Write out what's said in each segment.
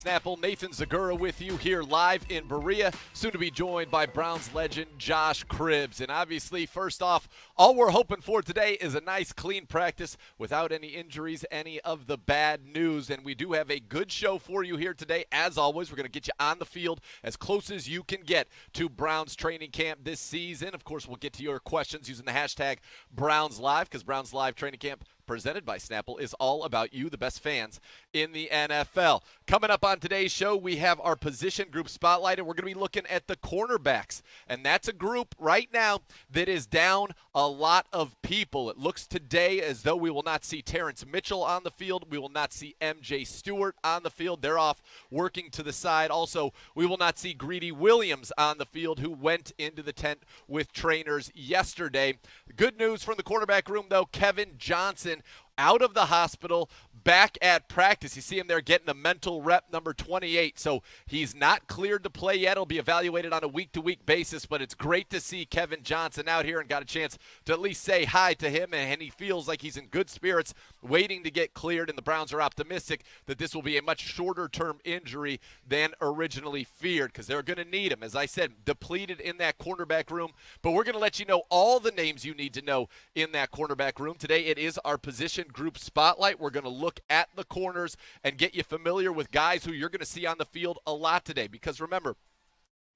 Snapple, Nathan Zagura with you here live in Berea, soon to be joined by Browns legend Josh Cribbs. And obviously, first off, all we're hoping for today is a nice, clean practice without any injuries, any of the bad news. And we do have a good show for you here today. As always, we're going to get you on the field as close as you can get to Browns training camp this season. Of course, we'll get to your questions using the hashtag BrownsLive, because Browns Live training camp presented by Snapple is all about you, the best fans in the NFL. Coming up on today's show, we have our position group spotlight, and we're going to be looking at the cornerbacks. And that's a group right now that is down a lot of people. It looks today as though we will not see Terrence Mitchell on the field. We will not see MJ Stewart on the field. They're off working to the side. Also, we will not see Greedy Williams on the field, who went into the tent with trainers yesterday. Good news from the cornerback room, though. Kevin Johnson out of the hospital, back at practice. You see him there getting a mental rep, number 28. So he's not cleared to play yet. He'll be evaluated on a week-to-week basis, but it's great to see Kevin Johnson out here and got a chance to at least say hi to him, and he feels like he's in good spirits, waiting to get cleared, and the Browns are optimistic that this will be a much shorter-term injury than originally feared, because they're going to need him. As I said, depleted in that cornerback room, but we're going to let you know all the names you need to know in that cornerback room. Today it is our position group spotlight. We're going to look at the corners and get you familiar with guys who you're going to see on the field a lot today, because remember,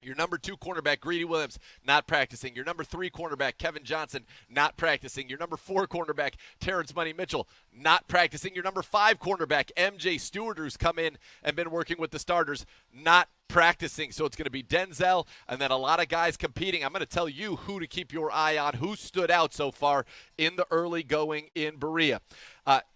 your number 2 cornerback, Greedy Williams, not practicing. Your number 3 cornerback, Kevin Johnson, not practicing. Your number 4 cornerback, Terrence Money Mitchell, not practicing. Your number 5 cornerback, MJ Stewart, who's come in and been working with the starters, not practicing. So it's going to be Denzel and then a lot of guys competing. I'm going to tell you who to keep your eye on, who stood out so far in the early going in Berea.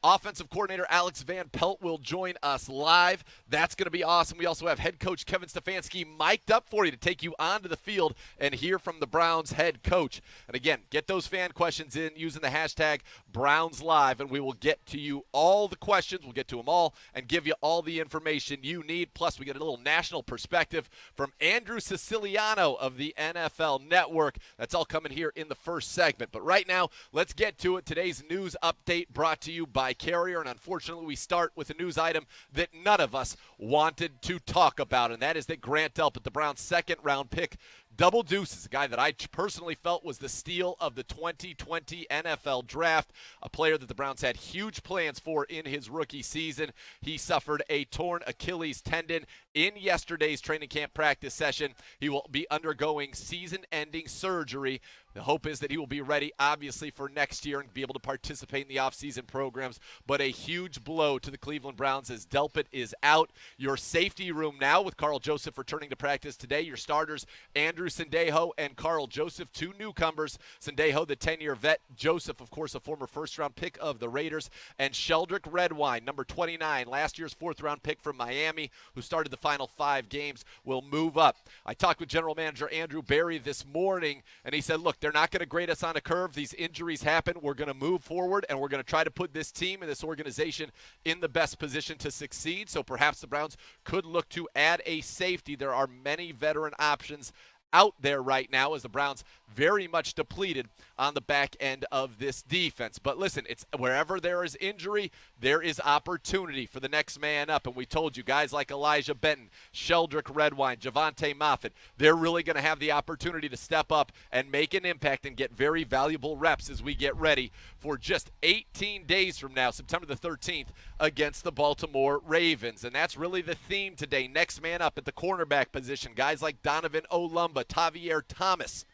Offensive coordinator Alex Van Pelt will join us live. That's going to be awesome. We also have head coach Kevin Stefanski mic'd up for you to take you onto the field and hear from the Browns head coach. And again, get those fan questions in using the hashtag BrownsLive, and we will get to you all the questions. We'll get to them all and give you all the information you need. Plus, we get a little national perspective from Andrew Siciliano of the NFL Network. That's all coming here in the first segment. But right now, let's get to it. Today's news update brought to you by Carrier, and unfortunately we start with a news item that none of us wanted to talk about, and that is that Grant Delpit, the Browns' second-round pick, double deuces, a guy that I personally felt was the steal of the 2020 NFL Draft, a player that the Browns had huge plans for in his rookie season. He suffered a torn Achilles tendon in yesterday's training camp practice session. He will be undergoing season-ending surgery. The hope is that he will be ready, obviously, for next year and be able to participate in the offseason programs. But a huge blow to the Cleveland Browns as Delpit is out. Your safety room now with Carl Joseph returning to practice today. Your starters, Andrew Sendejo and Carl Joseph, 2 newcomers. Sendejo, the 10-year vet. Joseph, of course, a former first-round pick of the Raiders. And Sheldrick Redwine, number 29, last year's 4th-round pick from Miami, who started the final 5 games, will move up. I talked with general manager Andrew Berry this morning, and he said, look, they're not going to grade us on a curve. These injuries happen. We're going to move forward, and we're going to try to put this team and this organization in the best position to succeed. So perhaps the Browns could look to add a safety. There are many veteran options out there right now as the Browns very much depleted on the back end of this defense. But listen, it's wherever there is injury, there is opportunity for the next man up. And we told you, guys like Elijah Benton, Sheldrick Redwine, Javante Moffett, they're really going to have the opportunity to step up and make an impact and get very valuable reps as we get ready for just 18 days from now, September the 13th, against the Baltimore Ravens. And that's really the theme today. Next man up at the cornerback position, guys like Donovan Olumba, Tavier Thomas,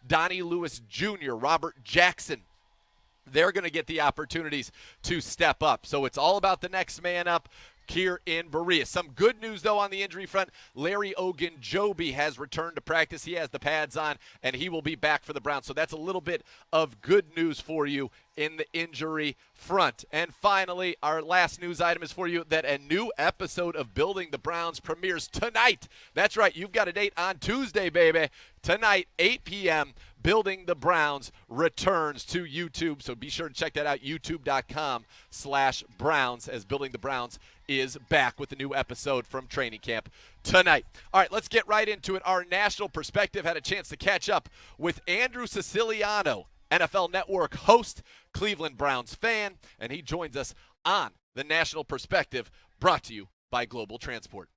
Donnie Lewis Jr., Robert Jackson. They're going to get the opportunities to step up. So it's all about the next man up here in Berea. Some good news, though, on the injury front. Larry Ogunjobi has returned to practice. He has the pads on, and he will be back for the Browns. So that's a little bit of good news for you in the injury front. And finally, our last news item is for you that a new episode of Building the Browns premieres tonight. That's right. You've got a date on Tuesday, baby. Tonight, 8 p.m., Building the Browns returns to YouTube. So be sure to check that out, youtube.com/Browns, as Building the Browns is back with a new episode from training camp tonight. All right, let's get right into it. Our national perspective had a chance to catch up with Andrew Siciliano, NFL Network host, Cleveland Browns fan, and he joins us on the national perspective brought to you by Global Transport.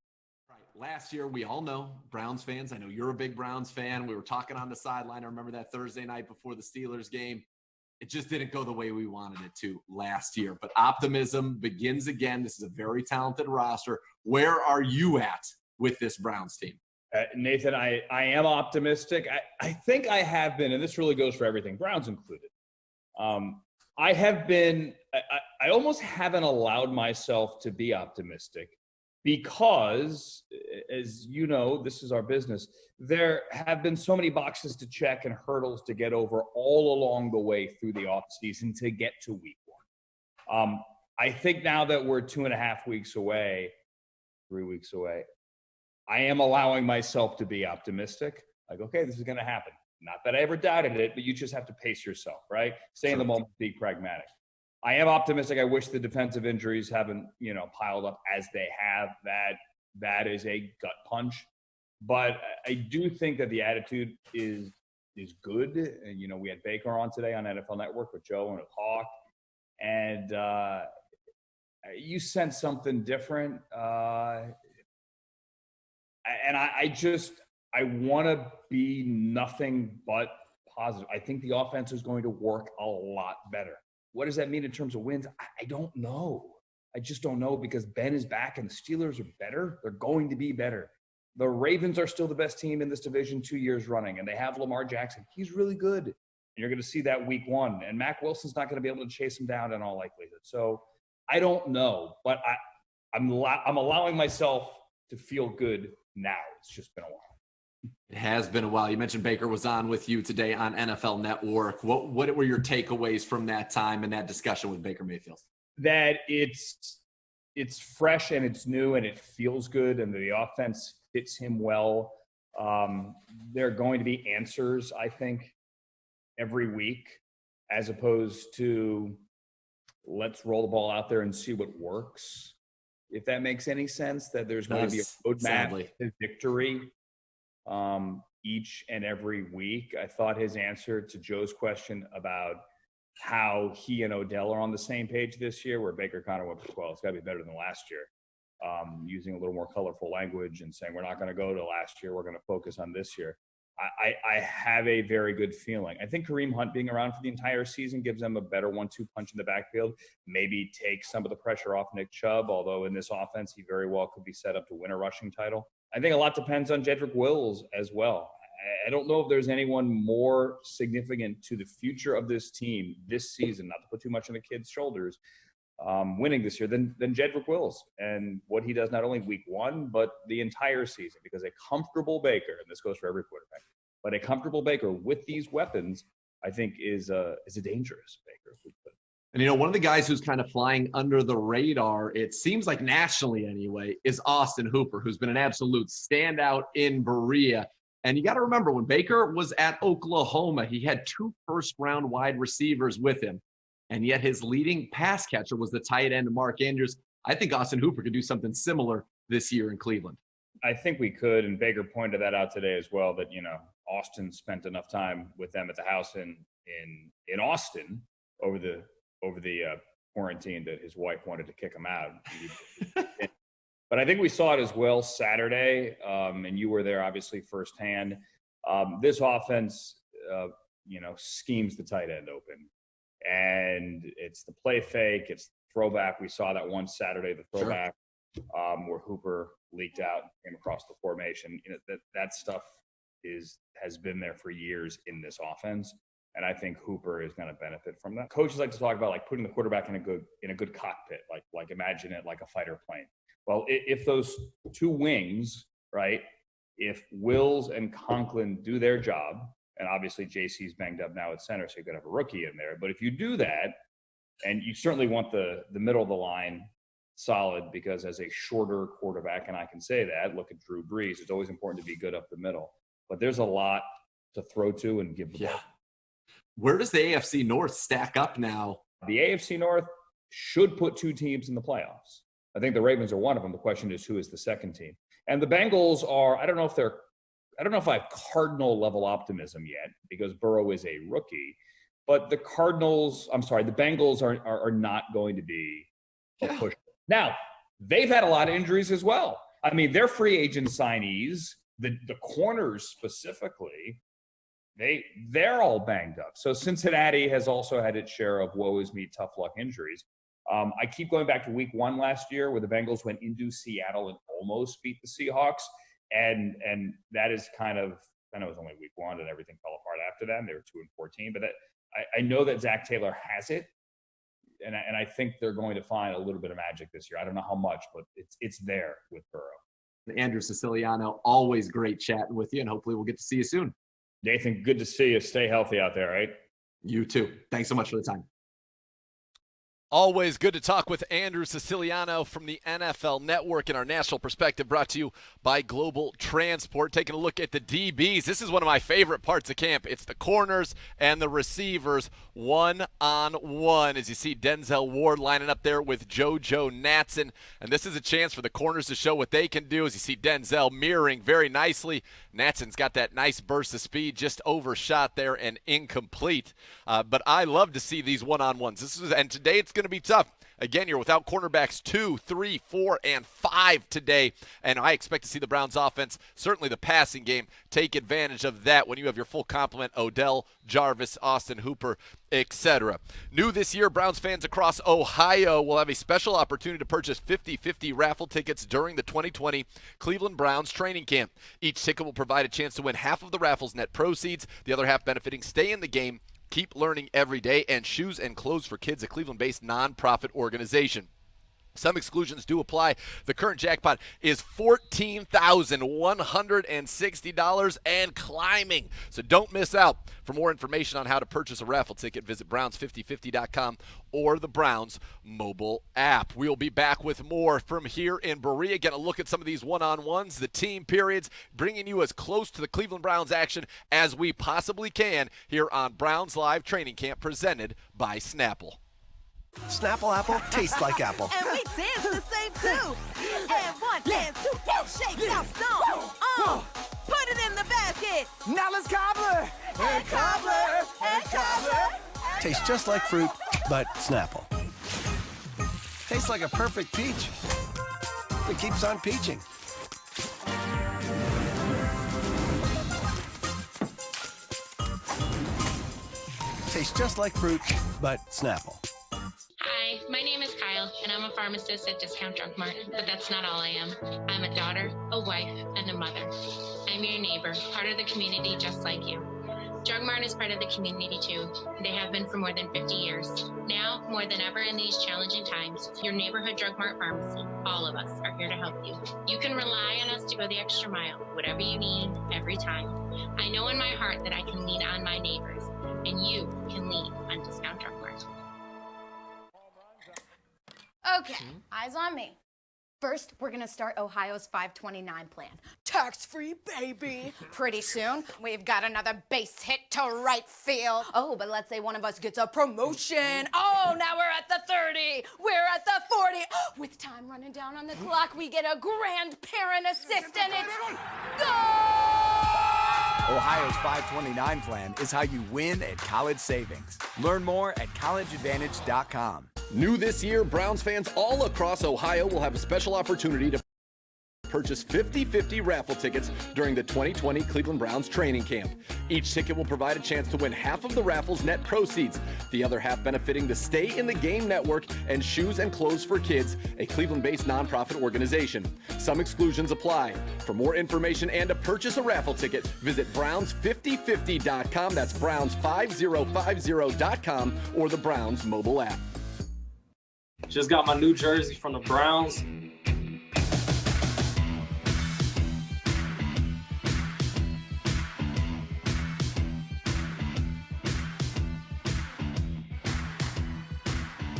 last year, we all know, Browns fans, I know you're a big Browns fan. We were talking on the sideline. I remember that Thursday night before the Steelers game. It just didn't go the way we wanted it to last year. But optimism begins again. This is a very talented roster. Where are you at with this Browns team? Nathan, I am optimistic. I think I have been, and this really goes for everything, Browns included. I have been – I almost haven't allowed myself to be optimistic because, as you know, this is our business. There have been so many boxes to check and hurdles to get over all along the way through the offseason to get to week one. I think now that we're 2.5 weeks away, 3 weeks away, I am allowing myself to be optimistic. Like, okay, this is going to happen. Not that I ever doubted it, but you just have to pace yourself, right? Stay in the moment, be pragmatic. I am optimistic. I wish the defensive injuries haven't, piled up as they have. That is a gut punch. But I do think that the attitude is good. And, we had Baker on today on NFL Network with Joe and with Hawk. And you sense something different. And I want to be nothing but positive. I think the offense is going to work a lot better. What does that mean in terms of wins? I don't know. I just don't know because Ben is back and the Steelers are better. They're going to be better. The Ravens are still the best team in this division 2 years running, and they have Lamar Jackson. He's really good. And you're going to see that week one. And Mac Wilson's not going to be able to chase him down in all likelihood. So I don't know, but I'm allowing myself to feel good now. It's just been a while. It has been a while. You mentioned Baker was on with you today on NFL Network. What were your takeaways from that time and that discussion with Baker Mayfield? That it's fresh and it's new and it feels good and the offense fits him well. There are going to be answers, I think, every week, as opposed to let's roll the ball out there and see what works. If that makes any sense, that there's going to be a roadmap to victory each and every week. I thought his answer to Joe's question about how he and Odell are on the same page this year, where Baker kind of went, well, it's got to be better than last year, using a little more colorful language and saying we're not going to go to last year, we're going to focus on this year. I have a very good feeling. I think Kareem Hunt being around for the entire season gives them a better 1-2 punch in the backfield, maybe take some of the pressure off Nick Chubb, although in this offense he very well could be set up to win a rushing title. I think a lot depends on Jedrick Wills as well. I don't know if there's anyone more significant to the future of this team this season, not to put too much on the kid's shoulders, winning this year than Jedrick Wills and what he does not only week one, but the entire season. Because a comfortable Baker, and this goes for every quarterback, but a comfortable Baker with these weapons, I think is a dangerous Baker. And, one of the guys who's kind of flying under the radar, it seems like nationally anyway, is Austin Hooper, who's been an absolute standout in Berea. And you got to remember, when Baker was at Oklahoma, he had 2 first-round wide receivers with him. And yet his leading pass catcher was the tight end, Mark Andrews. I think Austin Hooper could do something similar this year in Cleveland. I think we could, and Baker pointed that out today as well, that, Austin spent enough time with them at the house in Austin over the quarantine that his wife wanted to kick him out. But I think we saw it as well Saturday, and you were there obviously firsthand. This offense, schemes the tight end open. And it's the play fake, it's the throwback. We saw that one Saturday, the throwback, where Hooper leaked out and came across the formation. That stuff has been there for years in this offense. And I think Hooper is going to benefit from that. Coaches like to talk about putting the quarterback in a good cockpit, like imagine it like a fighter plane. Well, if those 2 wings, right, if Wills and Conklin do their job, and obviously JC's banged up now at center, so you're going to have a rookie in there. But if you do that, and you certainly want the middle of the line solid, because as a shorter quarterback, and I can say that, look at Drew Brees, it's always important to be good up the middle. But there's a lot to throw to and give the ball. Where does the AFC North stack up now? The AFC North should put 2 teams in the playoffs. I think the Ravens are one of them. The question is, who is the second team? And the Bengals are, I don't know if I have Cardinal level optimism yet, because Burrow is a rookie, but the Bengals are not going to be a push. Now, they've had a lot of injuries as well. I mean, their free agent signees, the corners specifically, they're all banged up. So Cincinnati has also had its share of woe is me, tough luck injuries. I keep going back to week 1 last year where the Bengals went into Seattle and almost beat the Seahawks. And that is kind of, I know it was only week 1 and everything fell apart after that. And they were 2-14, but I know that Zach Taylor has it. And I think they're going to find a little bit of magic this year. I don't know how much, but it's there with Burrow. Andrew Siciliano, always great chatting with you, and hopefully we'll get to see you soon. Nathan, good to see you. Stay healthy out there, right? You too. Thanks so much for the time. Always good to talk with Andrew Siciliano from the NFL Network and our national perspective, brought to you by Global Transport. Taking a look at the DBs. This is one of my favorite parts of camp. It's the corners and the receivers one-on-one. As you see Denzel Ward lining up there with JoJo Natson. And this is a chance for the corners to show what they can do. As you see Denzel mirroring very nicely. Natson's got that nice burst of speed, just overshot there and incomplete. But I love to see these one-on-ones. And today it's going to be tough. Again, you're without cornerbacks 2, 3, 4, and 5 today, and I expect to see the Browns offense, certainly the passing game, take advantage of that when you have your full complement: Odell, Jarvis, Austin Hooper, etc. New this year, Browns fans across Ohio will have a special opportunity to purchase 50/50 raffle tickets during the 2020 Cleveland Browns training camp. Each ticket will provide a chance to win half of the raffle's net proceeds, the other half benefiting Stay in the Game, Keep Learning Every Day, and Shoes and Clothes for Kids, a Cleveland-based nonprofit organization. Some exclusions do apply. The current jackpot is $14,160 and climbing. So don't miss out. For more information on how to purchase a raffle ticket, visit Browns5050.com or the Browns mobile app. We'll be back with more from here in Berea. Get a look at some of these one-on-ones, the team periods, bringing you as close to the Cleveland Browns action as we possibly can here on Browns Live Training Camp, presented by Snapple. Snapple apple tastes like apple. And we dance the same too. And 1, and 2, shake that stone. Put it in the basket. Now let's cobbler. And cobbler, and cobbler. Tastes just like fruit, but Snapple. Tastes like a perfect peach. It keeps on peaching. Tastes just like fruit, but Snapple. Hi, my name is Kyle, and I'm a pharmacist at Discount Drug Mart, but that's not all I am. I'm a daughter, a wife, and a mother. I'm your neighbor, part of the community just like you. Drug Mart is part of the community too. They have been for more than 50 years. Now, more than ever in these challenging times, your neighborhood Drug Mart pharmacy, all of us, are here to help you. You can rely on us to go the extra mile, whatever you need, every time. I know in my heart that I can lean on my neighbors, and you can lean on Discount Drug Mart. Okay, eyes on me. First, we're gonna start Ohio's 529 plan. Tax-free, baby. Pretty soon, we've got another base hit to right field. Oh, but let's say one of us gets a promotion. Oh, now we're at the 30. We're at the 40. With time running down on the clock, we get a grandparent assist, and it's go! Ohio's 529 plan is how you win at college savings. Learn more at collegeadvantage.com. New this year, Browns fans all across Ohio will have a special opportunity to purchase 50/50 raffle tickets during the 2020 Cleveland Browns training camp. Each ticket will provide a chance to win half of the raffle's net proceeds, the other half benefiting the Stay in the Game Network and Shoes and Clothes for Kids, a Cleveland-based nonprofit organization. Some exclusions apply. For more information and to purchase a raffle ticket, visit Browns5050.com. That's Browns5050.com or the Browns mobile app. Just got my new jersey from the Browns.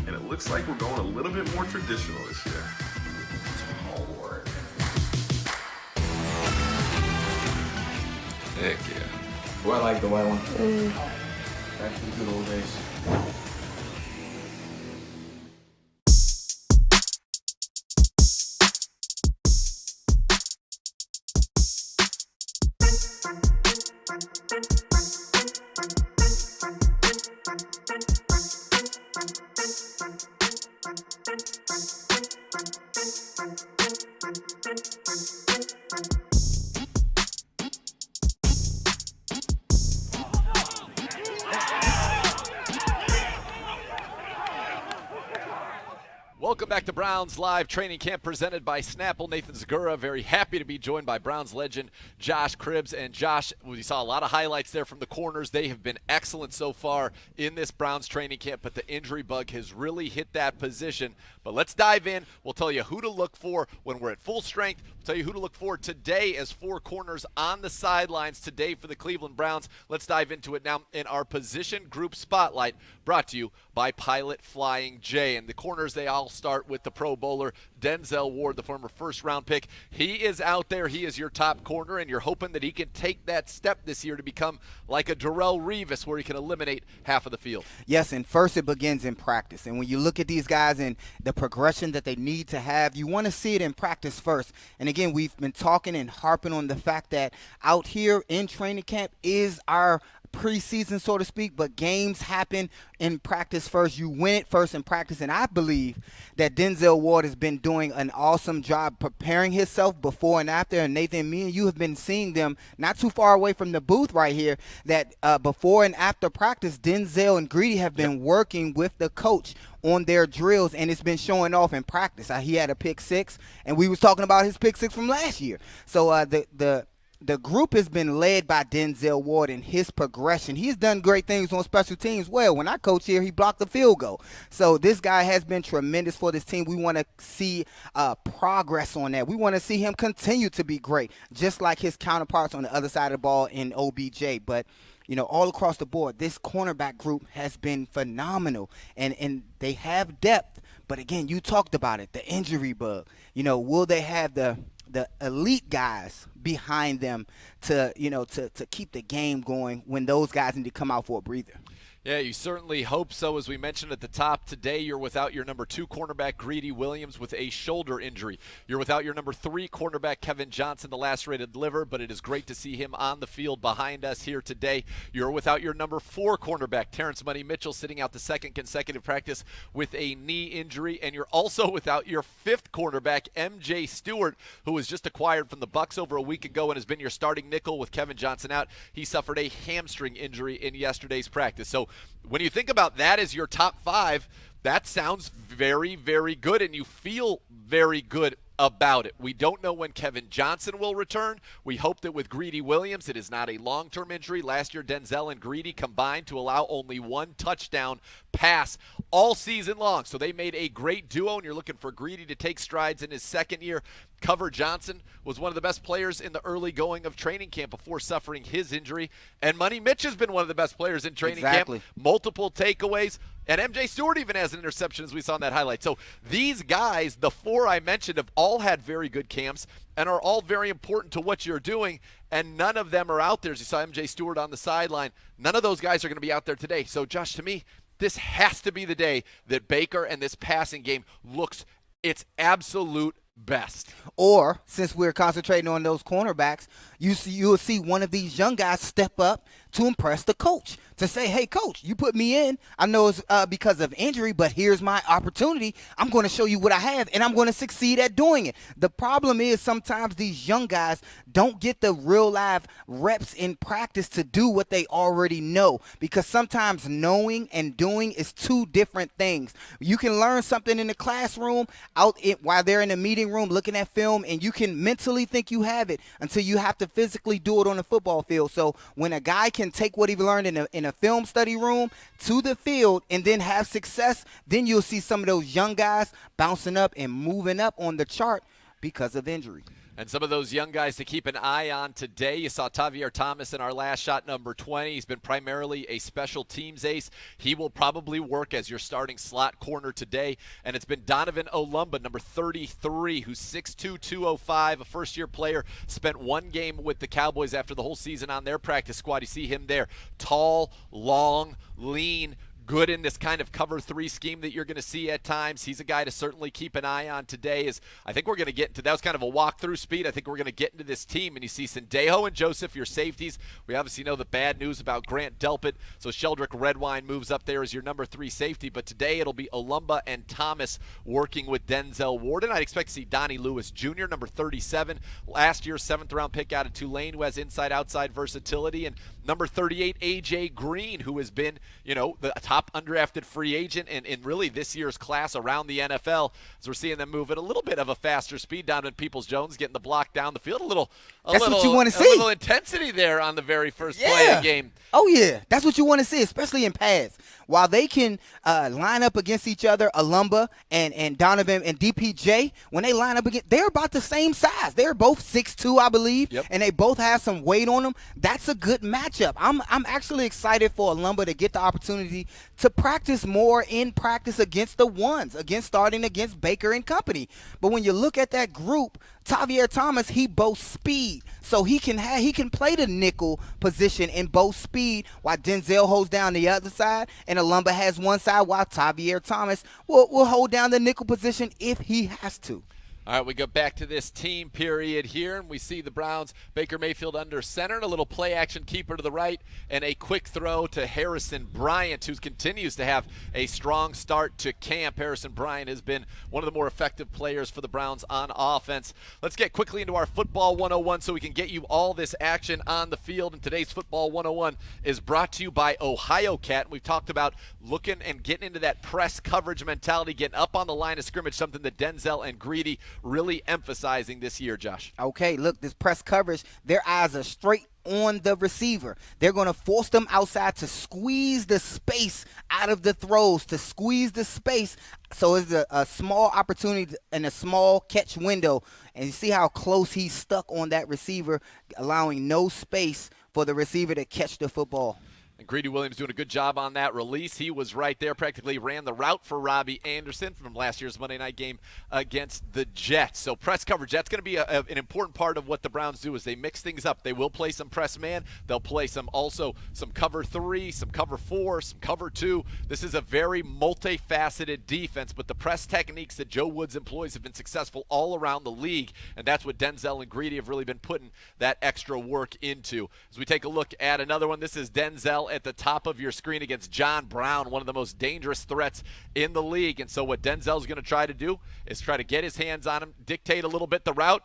And it looks like we're going a little bit more traditional this year. Heck yeah. Oh, I like the white one. Back to the good old days. Welcome back to Browns Live Training Camp presented by Snapple. Nathan Zagura, very happy to be joined by Browns legend Josh Cribbs. And Josh, we saw a lot of highlights there from the corners. They have been excellent so far in this Browns training camp, but the injury bug has really hit that position. But let's dive in. We'll tell you who to look for when we're at full strength. We'll tell you who to look for today as 4 corners on the sidelines today for the Cleveland Browns. Let's dive into it now in our position group spotlight, brought to you by Pilot Flying J. And the corners, they all start with the Pro Bowler, Denzel Ward, the former first-round pick. He is out there. He is your top corner, and you're hoping that he can take that step this year to become like a Darrelle Revis, where he can eliminate half of the field. Yes, and first it begins in practice. And when you look at these guys and the progression that they need to have, you want to see it in practice first. And again, we've been talking and harping on the fact that out here in training camp is our preseason, so to speak, but games happen in practice first. You win it first in practice, and I believe that Denzel Ward has been doing an awesome job preparing himself before and after. And Nathan, me and you have been seeing them not too far away from the booth right here, that before and after practice, Denzel and Greedy have been working with the coach on their drills, and it's been showing off in practice. He had a pick 6, and we was talking about his pick 6 from last year. So the group has been led by Denzel Ward and his progression. He's done great things on special teams. Well, when I coach here, he blocked the field goal. So this guy has been tremendous for this team. We want to see progress on that. We want to see him continue to be great, just like his counterparts on the other side of the ball in OBJ. But you know, all across the board, this cornerback group has been phenomenal, and they have depth. But again, you talked about it, the injury bug. You know, will they have the elite guys behind them to keep the game going when those guys need to come out for a breather? Yeah, you certainly hope so. As we mentioned at the top, today you're without your number 2 cornerback, Greedy Williams, with a shoulder injury. You're without your number 3 cornerback, Kevin Johnson, the lacerated liver, but it is great to see him on the field behind us here today. You're without your number 4 cornerback, Terrence Money Mitchell, sitting out the 2nd consecutive practice with a knee injury. And you're also without your 5th cornerback, MJ Stewart, who was just acquired from the Bucs over a week ago and has been your starting nickel with Kevin Johnson out. He suffered a hamstring injury in yesterday's practice. So when you think about that as your top 5, that sounds very, very good, and you feel very good about it. We don't know when Kevin Johnson will return. We hope that with Greedy Williams, it is not a long-term injury. Last year, Denzel and Greedy combined to allow only 1 touchdown pass all season long. So they made a great duo, and you're looking for Greedy to take strides in his 2nd year. Cover Johnson was one of the best players in the early going of training camp before suffering his injury. And Money Mitch has been one of the best players in training camp. Multiple takeaways. And MJ Stewart even has an interception, as we saw in that highlight. So these guys, the 4 I mentioned, have all had very good camps and are all very important to what you're doing. And none of them are out there. As you saw MJ Stewart on the sideline, none of those guys are going to be out there today. So, Josh, to me, this has to be the day that Baker and this passing game looks its absolute best. Or, since we're concentrating on those cornerbacks, you'll see one of these young guys step up to impress the coach, to say, hey, coach, you put me in. I know it's because of injury, but here's my opportunity. I'm going to show you what I have, and I'm going to succeed at doing it. The problem is sometimes these young guys don't get the real live reps in practice to do what they already know, because sometimes knowing and doing is 2 different things. You can learn something in the classroom while they're in the meeting room looking at film, and you can mentally think you have it until you have to physically do it on the football field. So when a guy can take what he learned in a film study room to the field and then have success, then you'll see some of those young guys bouncing up and moving up on the chart because of injury. And some of those young guys to keep an eye on today, you saw Tavier Thomas in our last shot, number 20. He's been primarily a special teams ace. He will probably work as your starting slot corner today. And it's been Donovan Olumba, number 33, who's 6'2", 205, a first-year player, spent 1 game with the Cowboys after the whole season on their practice squad. You see him there, tall, long, lean, good in this kind of cover 3 scheme that you're going to see at times. He's a guy to certainly keep an eye on today. I think we're going to get into, that was kind of a walk-through speed. I think we're going to get into this team, and you see Sendejo and Joseph, your safeties. We obviously know the bad news about Grant Delpit, so Sheldrick Redwine moves up there as your number 3 safety, but today it'll be Olumba and Thomas working with Denzel Ward, and I'd expect to see Donnie Lewis Jr., number 37, last year's 7th-round pick out of Tulane, who has inside-outside versatility, and number 38, A.J. Green, who has been, the top top undrafted free agent in really this year's class around the NFL, as we're seeing them move at a little bit of a faster speed. Donovan Peoples-Jones getting the block down the field. That's what you want to see. A little intensity there on the very first play of the game. Oh, yeah. That's what you want to see, especially in pads. While they can line up against each other, Alumba and Donovan and DPJ, when they line up against, they're about the same size. They're both 6'2", I believe, and they both have some weight on them. That's a good matchup. I'm actually excited for Alumba to get the opportunity to practice more in practice against the ones, starting against Baker and company. But when you look at that group, Tavier Thomas, he boasts speed, so he can play the nickel position in both speed, while Denzel holds down the other side, and Alumba has one side, while Tavier Thomas will hold down the nickel position if he has to. All right, we go back to this team period here, and we see the Browns, Baker Mayfield under center, and a little play action keeper to the right, and a quick throw to Harrison Bryant, who continues to have a strong start to camp. Harrison Bryant has been one of the more effective players for the Browns on offense. Let's get quickly into our Football 101 so we can get you all this action on the field. And today's Football 101 is brought to you by Ohio Cat. We've talked about looking and getting into that press coverage mentality, getting up on the line of scrimmage, something that Denzel and Greedy really emphasizing this year, Josh. Okay, look, this press coverage, their eyes are straight on the receiver. They're going to force them outside to squeeze the space out of the throws, to squeeze the space. So it's a small opportunity and a small catch window. And you see how close he's stuck on that receiver, allowing no space for the receiver to catch the football. And Greedy Williams doing a good job on that release. He was right there, practically ran the route for Robbie Anderson from last year's Monday night game against the Jets. So press coverage, that's going to be an important part of what the Browns do, is they mix things up. They will play some press man. They'll play some cover 3, some cover 4, some cover 2. This is a very multifaceted defense, but the press techniques that Joe Woods employs have been successful all around the league, and that's what Denzel and Greedy have really been putting that extra work into. As we take a look at another one, this is Denzel at the top of your screen against John Brown, one of the most dangerous threats in the league. And so what Denzel's going to try to do is try to get his hands on him, dictate a little bit the route,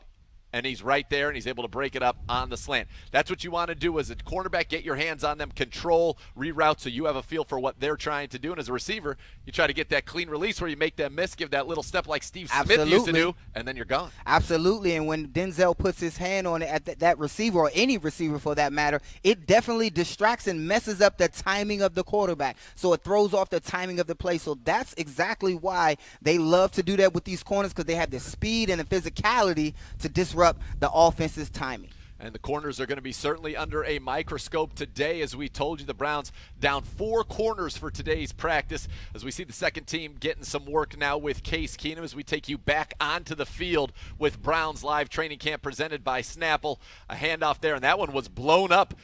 and he's right there, and he's able to break it up on the slant. That's what you want to do as a cornerback, get your hands on them, control, reroute, so you have a feel for what they're trying to do. And as a receiver, you try to get that clean release where you make them miss, give that little step like Steve Smith used to do, and then you're gone. Absolutely, and when Denzel puts his hand on it at that receiver, or any receiver for that matter, it definitely distracts and messes up the timing of the quarterback. So it throws off the timing of the play. So that's exactly why they love to do that with these corners, because they have the speed and the physicality to disrupt the offense's timing. And the corners are going to be certainly under a microscope today. As we told you, the Browns down 4 corners for today's practice, as we see the second team getting some work now with Case Keenum, as we take you back onto the field with Browns Live Training Camp presented by Snapple. A handoff there, and that one was blown up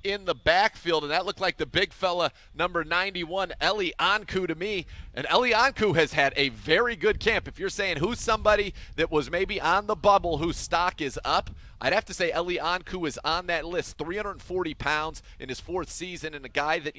in the backfield, and that looked like the big fella, number 91, Eli Ankou to me. And Eli Ankou has had a very good camp. If you're saying who's somebody that was maybe on the bubble whose stock is up, I'd have to say Eli Ankou is on that list. 340 pounds in his 4th season, and a guy that,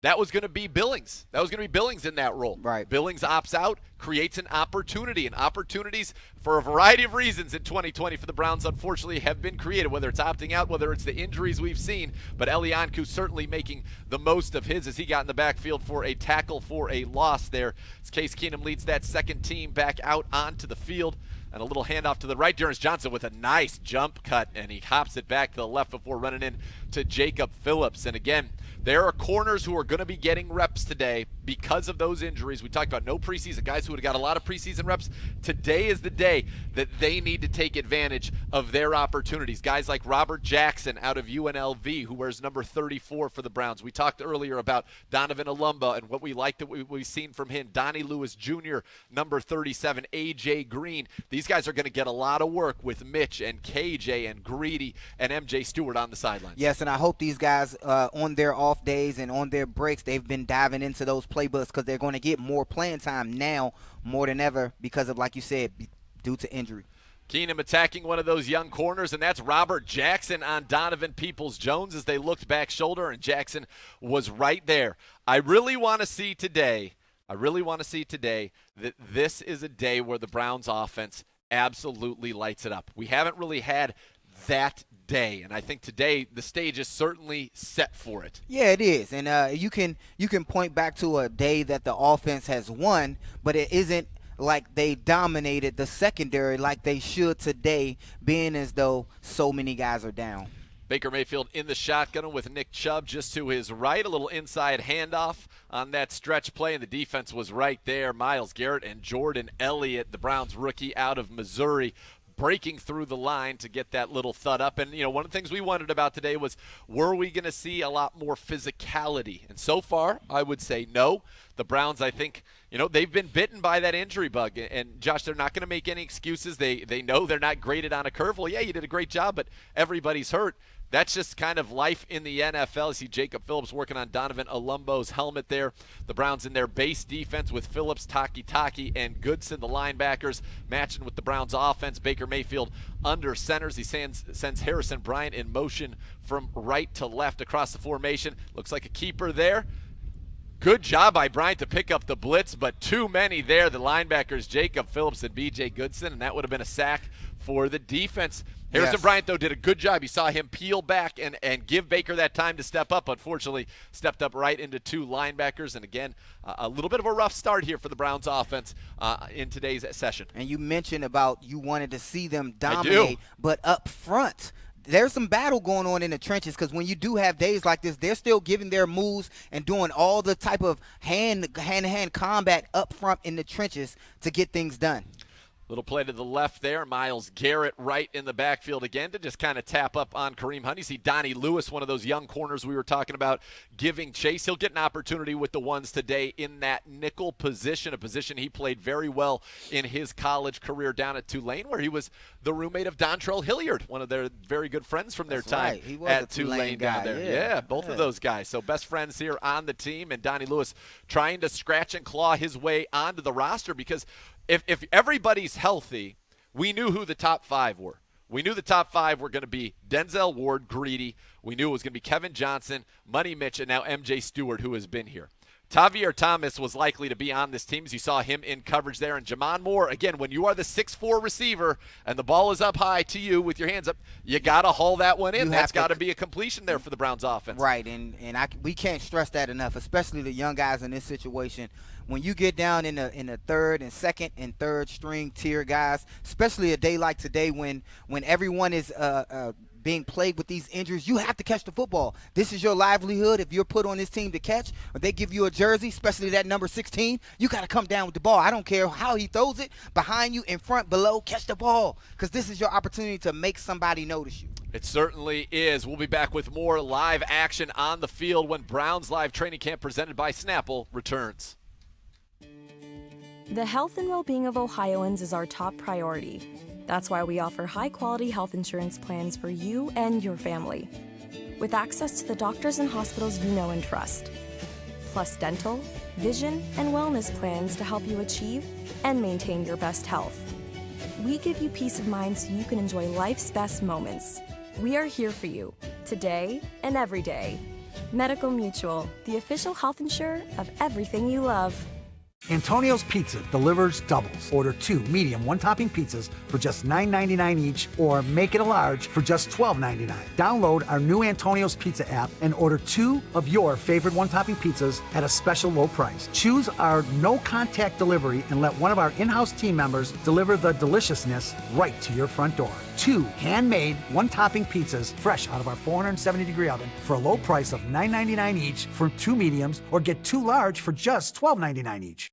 that was going to be Billings. That was going to be Billings in that role. Right. Billings opts out, creates an opportunity. And opportunities for a variety of reasons in 2020 for the Browns, unfortunately, have been created, whether it's opting out, whether it's the injuries we've seen. But Eli Ankou certainly making the most of his as he got in the backfield for a tackle for a loss there. As Case Keenum leads that second team back out onto the field. And a little handoff to the right. Dearness Johnson with a nice jump cut, and he hops it back to the left before running in to Jacob Phillips. And again, there are corners who are going to be getting reps today because of those injuries. We talked about no preseason, guys who would have got a lot of preseason reps. Today is the day that they need to take advantage of their opportunities. Guys like Robert Jackson out of UNLV, who wears number 34 for the Browns. We talked earlier about Donovan Alumba and what we like that we've seen from him. Donnie Lewis Jr., number 37, A.J. Green. These guys are going to get a lot of work with Mitch and KJ and Greedy and MJ Stewart on the sidelines. Yes, and I hope these guys on their off days and on their breaks, they've been diving into those playbooks, because they're going to get more playing time now more than ever because of, like you said, due to injury. Keenum attacking one of those young corners, and that's Robert Jackson on Donovan Peoples-Jones as they looked back shoulder, and Jackson was right there. I really want to see today that this is a day where the Browns offense absolutely lights it up. We haven't really had that day. And I think today the stage is certainly set for it. Yeah, it is. And you can point back to a day that the offense has won, but it isn't like they dominated the secondary like they should today, being as though so many guys are down. Baker Mayfield in the shotgun with Nick Chubb just to his right. A little inside handoff on that stretch play, and the defense was right there. Myles Garrett and Jordan Elliott, the Browns rookie out of Missouri, breaking through the line to get that little thud up. And, one of the things we wondered about today was, were we going to see a lot more physicality? And so far, I would say no. The Browns, I think, they've been bitten by that injury bug. And, Josh, they're not going to make any excuses. They know they're not graded on a curve. Well, yeah, you did a great job, but everybody's hurt. That's just kind of life in the NFL. You see Jacob Phillips working on Donovan Olumbo's helmet there. The Browns in their base defense with Phillips, Taki, and Goodson, the linebackers, matching with the Browns offense. Baker Mayfield under centers. He sends Harrison Bryant in motion from right to left across the formation. Looks like a keeper there. Good job by Bryant to pick up the blitz, but too many there. The linebackers, Jacob Phillips and B.J. Goodson, and that would have been a sack for the defense. Harrison Bryant, though, did a good job. You saw him peel back and give Baker that time to step up. Unfortunately, stepped up right into two linebackers. And, again, a little bit of a rough start here for the Browns offense in today's session. And you mentioned about you wanted to see them dominate, but up front, there's some battle going on in the trenches, because when you do have days like this, they're still giving their moves and doing all the type of hand-to-hand combat up front in the trenches to get things done. Little play to the left there. Myles Garrett right in the backfield again to just kind of tap up on Kareem Hunt. You see Donnie Lewis, one of those young corners we were talking about, giving chase. He'll get an opportunity with the ones today in that nickel position, a position he played very well in his college career down at Tulane, where he was the roommate of Dontrell Hilliard, one of their very good friends from their time at Tulane down there. Yeah, both of those guys. So best friends here on the team, and Donnie Lewis trying to scratch and claw his way onto the roster, because if everybody's healthy, we knew who the top five were. We knew the top five were going to be Denzel Ward, Greedy. We knew it was going to be Kevin Johnson, Money Mitch, and now MJ Stewart, who has been here. Tavier Thomas was likely to be on this team, as you saw him in coverage there. And Jamon Moore, again, when you are the 6'4 receiver and the ball is up high to you with your hands up, you got to haul that one in. That's got to be a completion there for the Browns offense. Right, and we can't stress that enough, especially the young guys in this situation. When you get down in the third and second and third string tier guys, especially a day like today when everyone is being plagued with these injuries, you have to catch the football. This is your livelihood. If you're put on this team to catch, or they give you a jersey, especially that number 16, you got to come down with the ball. I don't care how he throws it, behind you, in front, below, catch the ball, because this is your opportunity to make somebody notice you. It certainly is. We'll be back with more live action on the field when Browns Live Training Camp presented by Snapple returns. The health and well-being of Ohioans is our top priority. That's why we offer high-quality health insurance plans for you and your family, with access to the doctors and hospitals you know and trust, plus dental, vision, and wellness plans to help you achieve and maintain your best health. We give you peace of mind so you can enjoy life's best moments. We are here for you, today and every day. Medical Mutual, the official health insurer of everything you love. Antonio's Pizza delivers doubles. Order 2 medium one-topping pizzas for just $9.99 each, or make it a large for just $12.99. Download our new Antonio's Pizza app and order 2 of your favorite one-topping pizzas at a special low price. Choose our no-contact delivery and let one of our in-house team members deliver the deliciousness right to your front door. 2 handmade one-topping pizzas fresh out of our 470-degree oven for a low price of $9.99 each for 2 mediums, or get 2 large for just $12.99 each.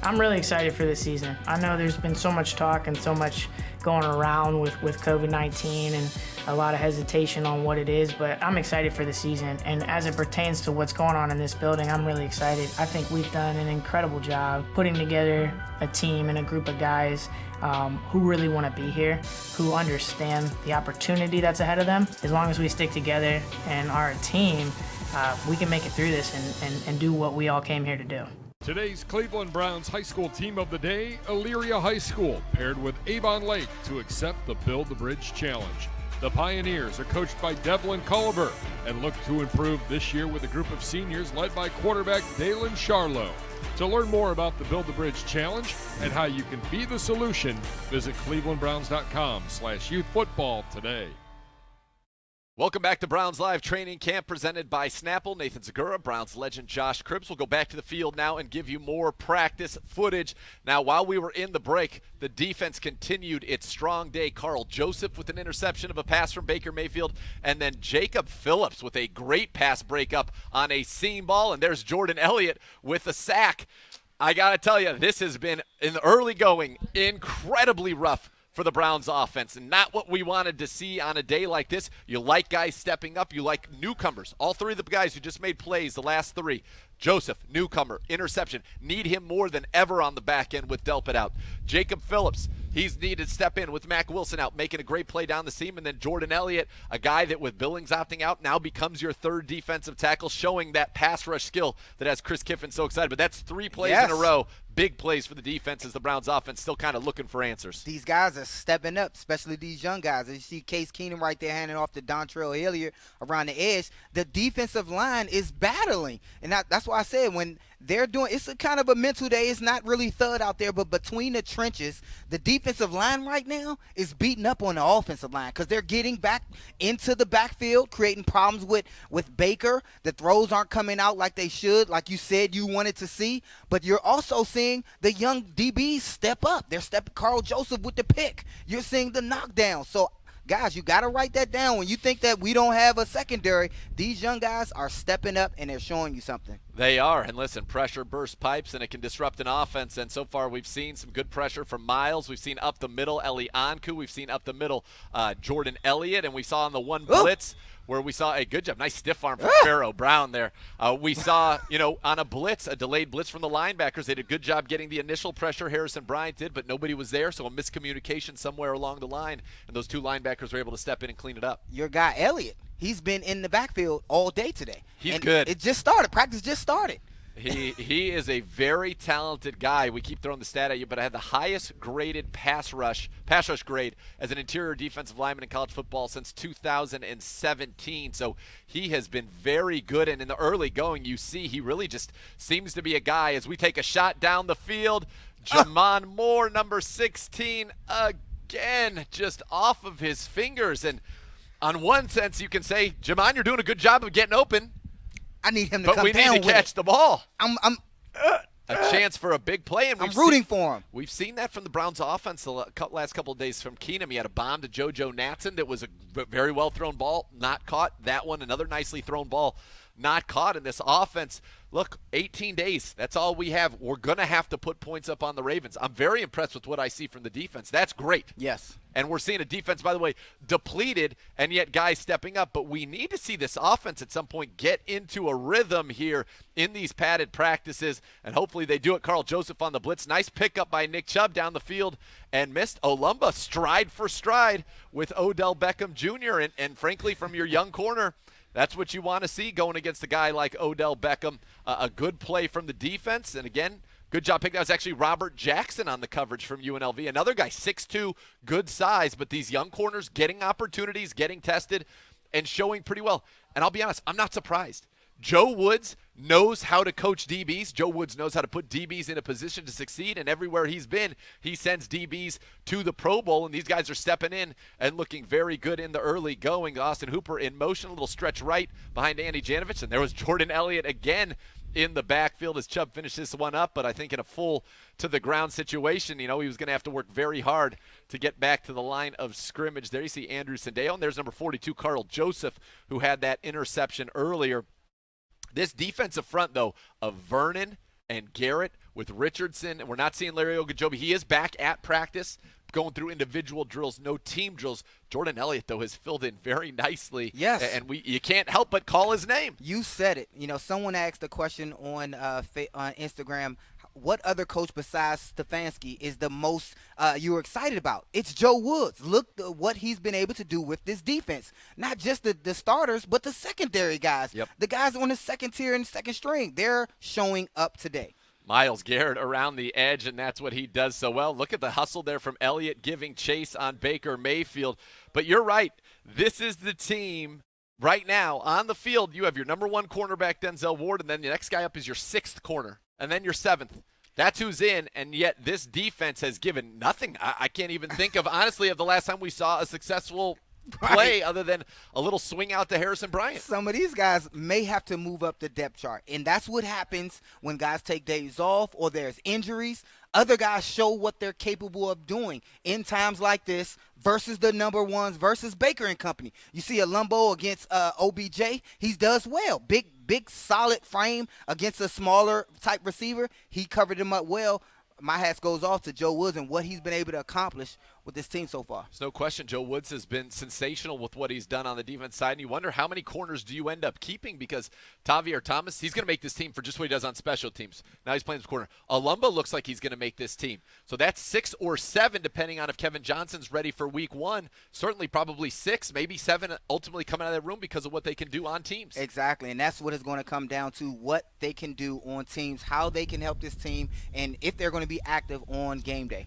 I'm really excited for this season. I know there's been so much talk and so much going around with COVID-19 and a lot of hesitation on what it is, but I'm excited for the season. And as it pertains to what's going on in this building, I'm really excited. I think we've done an incredible job putting together a team and a group of guys who really want to be here, who understand the opportunity that's ahead of them. As long as we stick together and are a team, we can make it through this and do what we all came here to do. Today's Cleveland Browns High School Team of the Day, Elyria High School, paired with Avon Lake to accept the Build the Bridge Challenge. The Pioneers are coached by Devlin Culliver and look to improve this year with a group of seniors led by quarterback Dalen Charlo. To learn more about the Build the Bridge Challenge and how you can be the solution, visit clevelandbrowns.com/youthfootball today. Welcome back to Browns Live Training Camp presented by Snapple. Nathan Zagura, Browns legend Josh Cribbs will go back to the field now and give you more practice footage. Now, while we were in the break, the defense continued its strong day. Carl Joseph with an interception of a pass from Baker Mayfield, and then Jacob Phillips with a great pass breakup on a seam ball, and there's Jordan Elliott with a sack. I got to tell you, this has been, in the early going, incredibly rough for the Browns offense, and not what we wanted to see on a day like this. You like guys stepping up. You like newcomers. All three of the guys who just made plays, the last three. Joseph, newcomer, interception. Need him more than ever on the back end with Delpit out. Jacob Phillips, he's needed to step in with Mac Wilson out, making a great play down the seam. And then Jordan Elliott, a guy that with Billings opting out now becomes your third defensive tackle, showing that pass rush skill that has Chris Kiffin so excited. But that's 3 plays in a row. Big plays for the defense as the Browns offense still kind of looking for answers. These guys are stepping up, especially these young guys. As you see Case Keenum right there handing off to Dontrell Hilliard around the edge. The defensive line is battling. And that's why I said when they're doing – it's a kind of a mental day. It's not really thud out there, but between the trenches, the defensive line right now is beating up on the offensive line because they're getting back into the backfield, creating problems with Baker. The throws aren't coming out like they should, like you said you wanted to see. But you're also seeing the young DBs step up. They're stepping Carl Joseph with the pick. You're seeing the knockdown. So, guys, you got to write that down. When you think that we don't have a secondary, these young guys are stepping up and they're showing you something. They are. And listen, pressure bursts pipes and it can disrupt an offense. And so far we've seen some good pressure from Miles. We've seen up the middle Eli Anku. We've seen up the middle Jordan Elliott. And we saw on the one blitz where we saw a good job. Nice stiff arm from Pharaoh Brown there. We saw, on a blitz, a delayed blitz from the linebackers. They did a good job getting the initial pressure. Harrison Bryant did, but nobody was there. So a miscommunication somewhere along the line. And those two linebackers were able to step in and clean it up. Your guy Elliott, he's been in the backfield all day today. He's good. It just started. Practice just started. He is a very talented guy. We keep throwing the stat at you, but I had the highest graded pass rush grade as an interior defensive lineman in college football since 2017. So he has been very good. And in the early going, you see he really just seems to be a guy. As we take a shot down the field, Jamon Moore, number 16, again, just off of his fingers. And on one sense, you can say, Jamon, you're doing a good job of getting open. I need him to come down with it. But we need to catch the ball. A chance for a big play. And I'm rooting for him. We've seen that from the Browns offense the last couple of days from Keenum. He had a bomb to JoJo Natson that was a very well-thrown ball, not caught. That one, another nicely thrown ball, not caught in this offense. Look, 18 days, that's all we have. We're going to have to put points up on the Ravens. I'm very impressed with what I see from the defense. That's great. Yes. And we're seeing a defense, by the way, depleted, and yet guys stepping up. But we need to see this offense at some point get into a rhythm here in these padded practices, and hopefully they do it. Carl Joseph on the blitz. Nice pickup by Nick Chubb down the field and missed. Olumba stride for stride with Odell Beckham Jr. And frankly, from your young corner, that's what you want to see going against a guy like Odell Beckham. A good play from the defense. And again, good job picking. That was actually Robert Jackson on the coverage from UNLV. Another guy, 6'2", good size. But these young corners getting opportunities, getting tested, and showing pretty well. And I'll be honest, I'm not surprised. Joe Woods knows how to coach DBs. Joe Woods knows how to put DBs in a position to succeed, and everywhere he's been, he sends DBs to the Pro Bowl, and these guys are stepping in and looking very good in the early going. Austin Hooper in motion, a little stretch right behind Andy Janovich, and there was Jordan Elliott again in the backfield as Chubb finished this one up, but I think in a full to the ground situation, he was going to have to work very hard to get back to the line of scrimmage. There you see Andrew Sandeo, and there's number 42, Carl Joseph, who had that interception earlier. This defensive front, though, of Vernon and Garrett with Richardson. We're not seeing Larry Ogunjobi. He is back at practice, going through individual drills, no team drills. Jordan Elliott, though, has filled in very nicely. Yes. And you can't help but call his name. You said it. Someone asked a question on Instagram, what other coach besides Stefanski is the most you were excited about? It's Joe Woods. Look what he's been able to do with this defense. Not just the starters, but the secondary guys. Yep. The guys on the second tier and second string. They're showing up today. Myles Garrett around the edge, and that's what he does so well. Look at the hustle there from Elliott giving chase on Baker Mayfield. But you're right. This is the team right now on the field. You have your number 1 cornerback, Denzel Ward, and then the next guy up is your 6th corner, and then your 7th. That's who's in, and yet this defense has given nothing. I can't even think of, honestly, of the last time we saw a successful play other than a little swing out to Harrison Bryant. Some of these guys may have to move up the depth chart, and that's what happens when guys take days off or there's injuries. Other guys show what they're capable of doing in times like this versus the number ones versus Baker and company. You see a Lumbo against OBJ, he does well. Big, solid frame against a smaller type receiver. He covered him up well. My hat goes off to Joe Woods and what he's been able to accomplish with this team so far. There's no question Joe Woods has been sensational with what he's done on the defense side, and you wonder how many corners do you end up keeping, because Tavier Thomas, he's going to make this team for just what he does on special teams. Now he's playing this corner. Alumba looks like he's going to make this team. So that's 6 or 7, depending on if Kevin Johnson's ready for week 1. Certainly probably 6, maybe 7 ultimately coming out of that room because of what they can do on teams. Exactly, and that's what it's going to come down to, what they can do on teams, how they can help this team, and if they're going to be active on game day.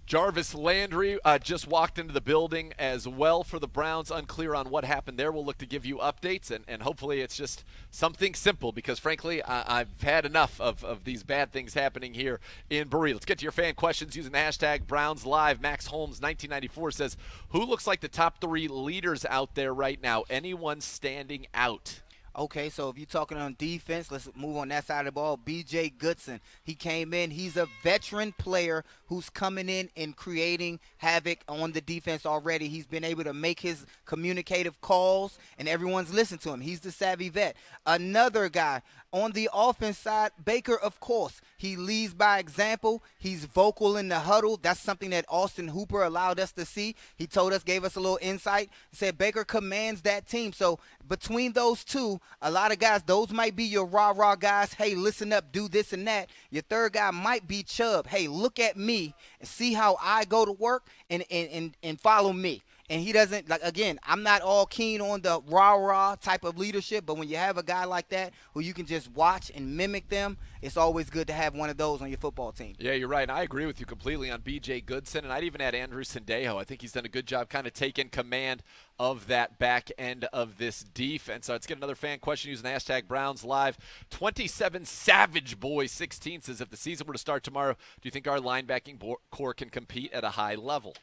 Jarvis Landry just walked into the building as well for the Browns. Unclear on what happened there. We'll look to give you updates, and hopefully it's just something simple, because, frankly, I've had enough of these bad things happening here in Berea. Let's get to your fan questions using the hashtag BrownsLive. Max Holmes, 1994, says, who looks like the top 3 leaders out there right now? Anyone standing out? Okay, so if you're talking on defense, let's move on that side of the ball. B.J. Goodson, he came in. He's a veteran player who's coming in and creating havoc on the defense already. He's been able to make his communicative calls, and everyone's listened to him. He's the savvy vet. Another guy on the offense side, Baker, of course. He leads by example. He's vocal in the huddle. That's something that Austin Hooper allowed us to see. He told us, gave us a little insight, said Baker commands that team. So between those two, a lot of guys, those might be your rah-rah guys. Hey, listen up, do this and that. Your third guy might be Chubb. Hey, look at me and see how I go to work and follow me. And he doesn't, like, again, I'm not all keen on the rah-rah type of leadership, but when you have a guy like that who you can just watch and mimic them, it's always good to have one of those on your football team. Yeah, you're right. And I agree with you completely on B.J. Goodson, and I'd even add Andrew Sendejo. I think he's done a good job kind of taking command of that back end of this defense. So let's get another fan question using the hashtag BrownsLive. 27 Savage Boy 16 says, if the season were to start tomorrow, do you think our linebacking core can compete at a high level?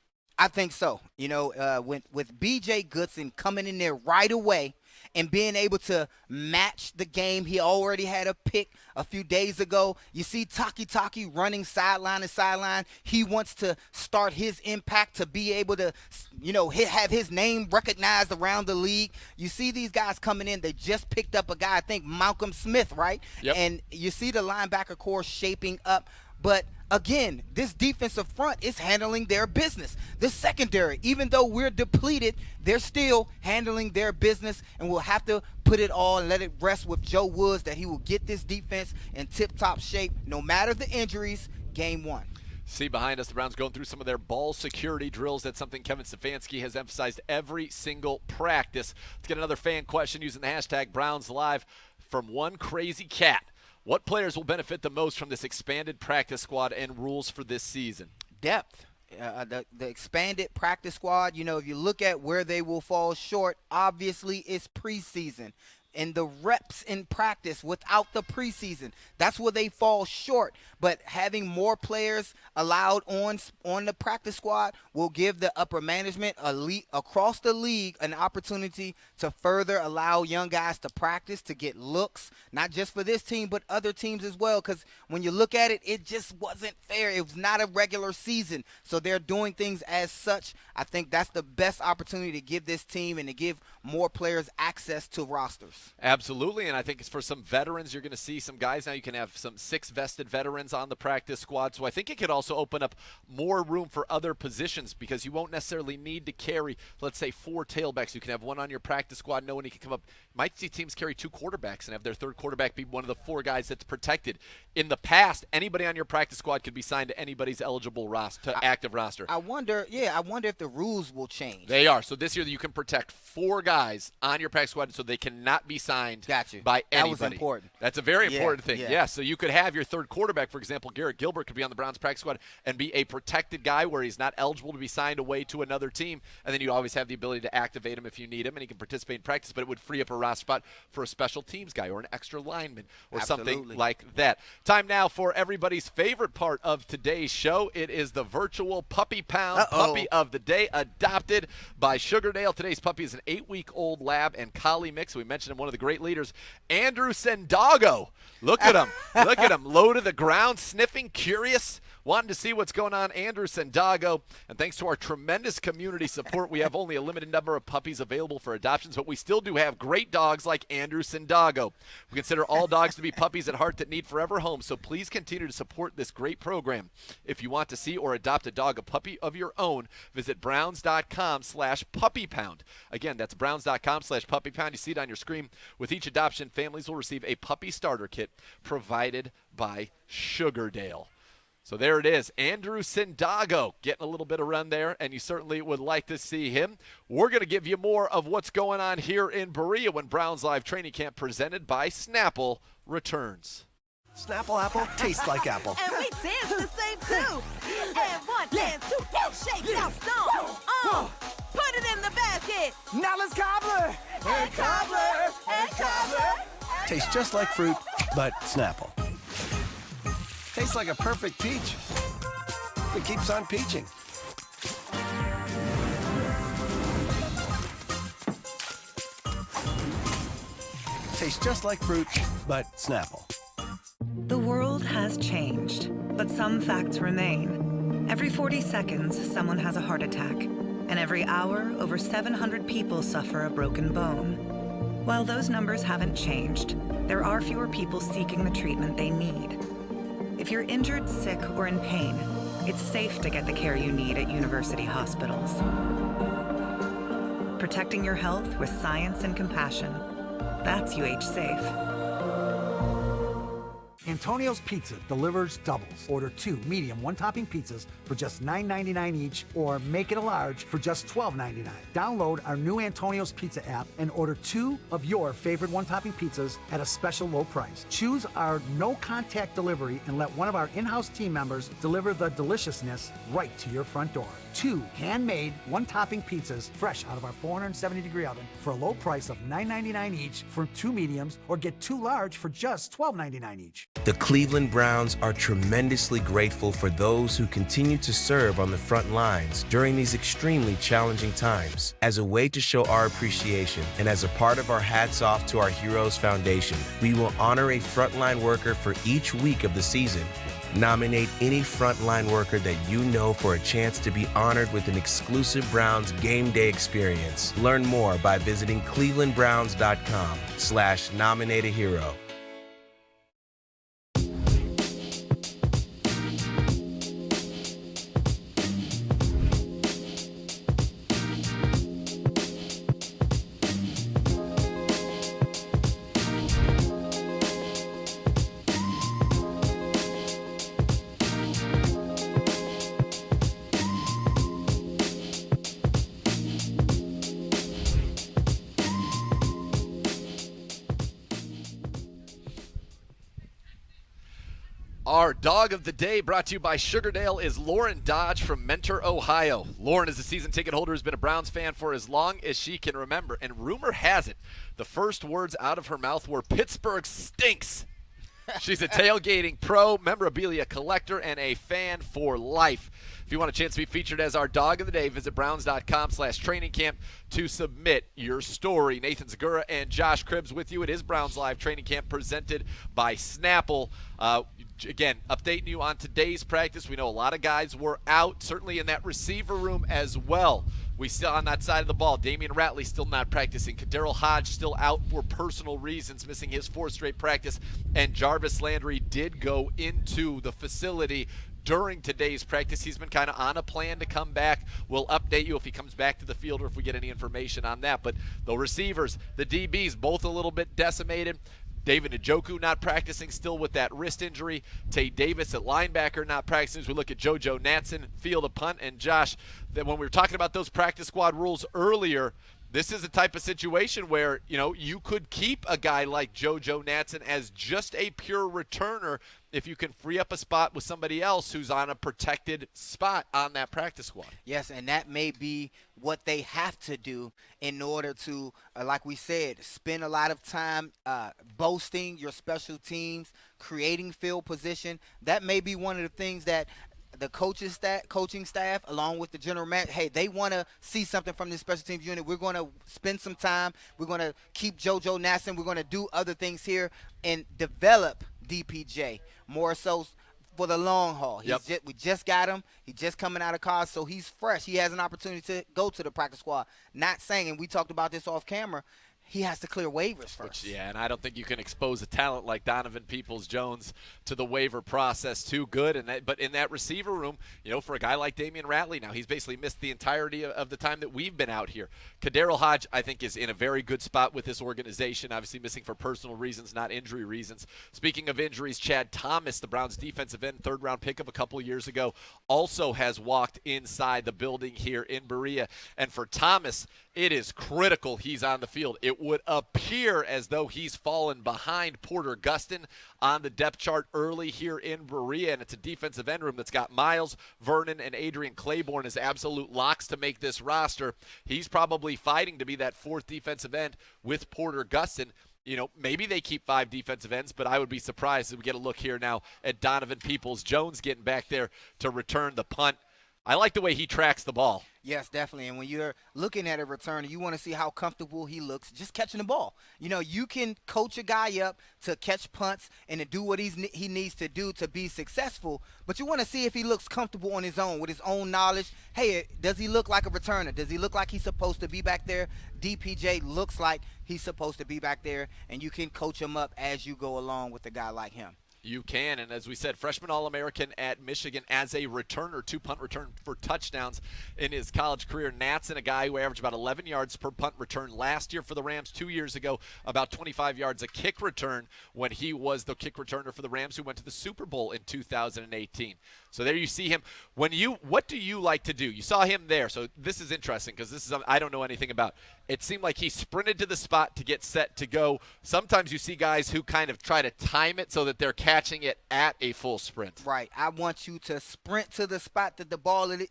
I think so. With B.J. Goodson coming in there right away and being able to match the game. He already had a pick a few days ago. You see Taki running sideline to sideline. He wants to start his impact to be able to, have his name recognized around the league. You see these guys coming in. They just picked up a guy, I think Malcolm Smith, right? Yep. And you see the linebacker core shaping up. But again, this defensive front is handling their business. The secondary, even though we're depleted, they're still handling their business, and we'll have to put it all and let it rest with Joe Woods that he will get this defense in tip-top shape no matter the injuries, game 1. See behind us, the Browns going through some of their ball security drills. That's something Kevin Stefanski has emphasized every single practice. Let's get another fan question using the hashtag BrownsLive from One Crazy Cat. What players will benefit the most from this expanded practice squad and rules for this season? Depth. The expanded practice squad, if you look at where they will fall short, obviously it's preseason. And the reps in practice without the preseason, that's where they fall short. But having more players allowed on the practice squad will give the upper management across the league an opportunity to further allow young guys to practice, to get looks, not just for this team but other teams as well. Because when you look at it, it just wasn't fair. It was not a regular season. So they're doing things as such. I think that's the best opportunity to give this team and to give more players access to rosters. Absolutely, and I think it's for some veterans. You're going to see some guys now. You can have some 6 vested veterans on the practice squad. So I think it could also open up more room for other positions because you won't necessarily need to carry, let's say, 4 tailbacks. You can have one on your practice squad. No one can come up. Might see teams carry 2 quarterbacks and have their third quarterback be one of the 4 guys that's protected. In the past, anybody on your practice squad could be signed to anybody's eligible active roster. I wonder if the rules will change. They are. So this year you can protect 4 guys on your practice squad so they cannot be signed by anybody. That was important. That's a very important thing. Yeah. Yeah, so you could have your third quarterback, for example, Garrett Gilbert could be on the Browns practice squad and be a protected guy where he's not eligible to be signed away to another team, and then you always have the ability to activate him if you need him, and he can participate in practice, but it would free up a roster spot for a special teams guy or an extra lineman or something like that. Time now for everybody's favorite part of today's show. It is the virtual Puppy Pound Puppy of the Day, adopted by Sugardale. Today's puppy is an 8-week-old lab and collie mix. We mentioned him, one of the great leaders, Andrew Sendago. Look at him. Look at him. Low to the ground, sniffing, curious, wanting to see what's going on. Andrew Sendago. And thanks to our tremendous community support, we have only a limited number of puppies available for adoptions, but we still do have great dogs like Andrew Sendago. We consider all dogs to be puppies at heart that need forever homes, so please continue to support this great program. If you want to see or adopt a dog, a puppy of your own, visit browns.com/puppypound. Again, that's browns.com/puppypound. You see it on your screen. With each adoption, families will receive a puppy starter kit provided by Sugardale. So there it is, Andrew Sendago getting a little bit of run there, and you certainly would like to see him. We're going to give you more of what's going on here in Berea when Browns Live Training Camp presented by Snapple returns. Snapple apple tastes like apple. And we dance the same too. And 1 and 2, shake now, stomp. Put it in the basket. Now let's cobbler. And cobbler. And cobbler. Tastes just like fruit, but Snapple. Tastes like a perfect peach. It keeps on peaching. Tastes just like fruit, but Snapple. The world has changed, but some facts remain. Every 40 seconds, someone has a heart attack. And every hour, over 700 people suffer a broken bone. While those numbers haven't changed, there are fewer people seeking the treatment they need. If you're injured, sick, or in pain, it's safe to get the care you need at university hospitals. Protecting your health with science and compassion. That's UH Safe. Antonio's Pizza delivers doubles. Order 2 medium one-topping pizzas for just $9.99 each, or make it a large for just $12.99. Download our new Antonio's Pizza app and order 2 of your favorite one-topping pizzas at a special low price. Choose our no-contact delivery and let one of our in-house team members deliver the deliciousness right to your front door. 2 handmade one-topping pizzas fresh out of our 470-degree oven for a low price of $9.99 each for 2 mediums, or get 2 large for just $12.99 each. The Cleveland Browns are tremendously grateful for those who continue to serve on the front lines during these extremely challenging times. As a way to show our appreciation and as a part of our Hats Off to Our Heroes Foundation, we will honor a frontline worker for each week of the season. Nominate any frontline worker that you know for a chance to be honored with an exclusive Browns game day experience. Learn more by visiting clevelandbrowns.com/nominate-a-hero. Our dog of the day, brought to you by Sugardale, is Lauren Dodge from Mentor, Ohio. Lauren is a season ticket holder who's been a Browns fan for as long as she can remember. And rumor has it, the first words out of her mouth were, "Pittsburgh stinks." She's a tailgating pro, memorabilia collector, and a fan for life. If you want a chance to be featured as our dog of the day, visit browns.com/trainingcamp to submit your story. Nathan Zagura and Josh Cribbs with you. It is Browns Live Training Camp presented by Snapple. Again, updating you on today's practice. We know a lot of guys were out, certainly in that receiver room as well. We still on that side of the ball. Damian Ratley still not practicing. Daryl Hodge still out for personal reasons, missing his 4th straight practice. And Jarvis Landry did go into the facility during today's practice. He's been kind of on a plan to come back. We'll update you if he comes back to the field or if we get any information on that. But the receivers, the DBs, both a little bit decimated. David Njoku not practicing still with that wrist injury. Tate Davis at linebacker not practicing as we look at JoJo Natson, field a punt. And Josh, that when we were talking about those practice squad rules earlier, this is a type of situation where, you could keep a guy like JoJo Natson as just a pure returner if you can free up a spot with somebody else who's on a protected spot on that practice squad. Yes, and that may be what they have to do in order to, like we said, spend a lot of time boasting your special teams, creating field position. That may be one of the things that the coaching staff, along with the general manager, hey, they want to see something from this special teams unit. We're going to spend some time. We're going to keep JoJo Natson. We're going to do other things here and develop DPJ more so for the long haul. We just got him. He's just coming out of college, so he's fresh. He has an opportunity to go to the practice squad. Not saying, and we talked about this off camera, he has to clear waivers first. And I don't think you can expose a talent like Donovan Peoples-Jones to the waiver process too good. But in that receiver room, for a guy like Damian Ratley, now he's basically missed the entirety of the time that we've been out here. Daryl Hodge, I think, is in a very good spot with this organization, obviously missing for personal reasons, not injury reasons. Speaking of injuries, Chad Thomas, the Browns defensive end, 3rd-round pick of a couple years ago, also has walked inside the building here in Berea. And for Thomas, it is critical he's on the field. It would appear as though he's fallen behind Porter Gustin on the depth chart early here in Berea, and it's a defensive end room that's got Miles, Vernon, and Adrian Claiborne as absolute locks to make this roster. He's probably fighting to be that 4th defensive end with Porter Gustin. Maybe they keep 5 defensive ends, but I would be surprised if we get a look here now at Donovan Peoples-Jones getting back there to return the punt. I like the way he tracks the ball. Yes, definitely. And when you're looking at a returner, you want to see how comfortable he looks just catching the ball. You can coach a guy up to catch punts and to do what he needs to do to be successful, but you want to see if he looks comfortable on his own with his own knowledge. Hey, does he look like a returner? Does he look like he's supposed to be back there? DPJ looks like he's supposed to be back there, and you can coach him up as you go along with a guy like him. You can, and as we said, freshman All-American at Michigan as a returner, 2 punt return for touchdowns in his college career. Natson, a guy who averaged about 11 yards per punt return last year for the Rams. 2 years ago, about 25 yards a kick return when he was the kick returner for the Rams who went to the Super Bowl in 2018. So there you see him. What do you like to do? You saw him there, so this is interesting because this is I don't know anything about. It seemed like he sprinted to the spot to get set to go. Sometimes you see guys who kind of try to time it so that they're catching it at a full sprint. Right. I want you to sprint to the spot that the ball is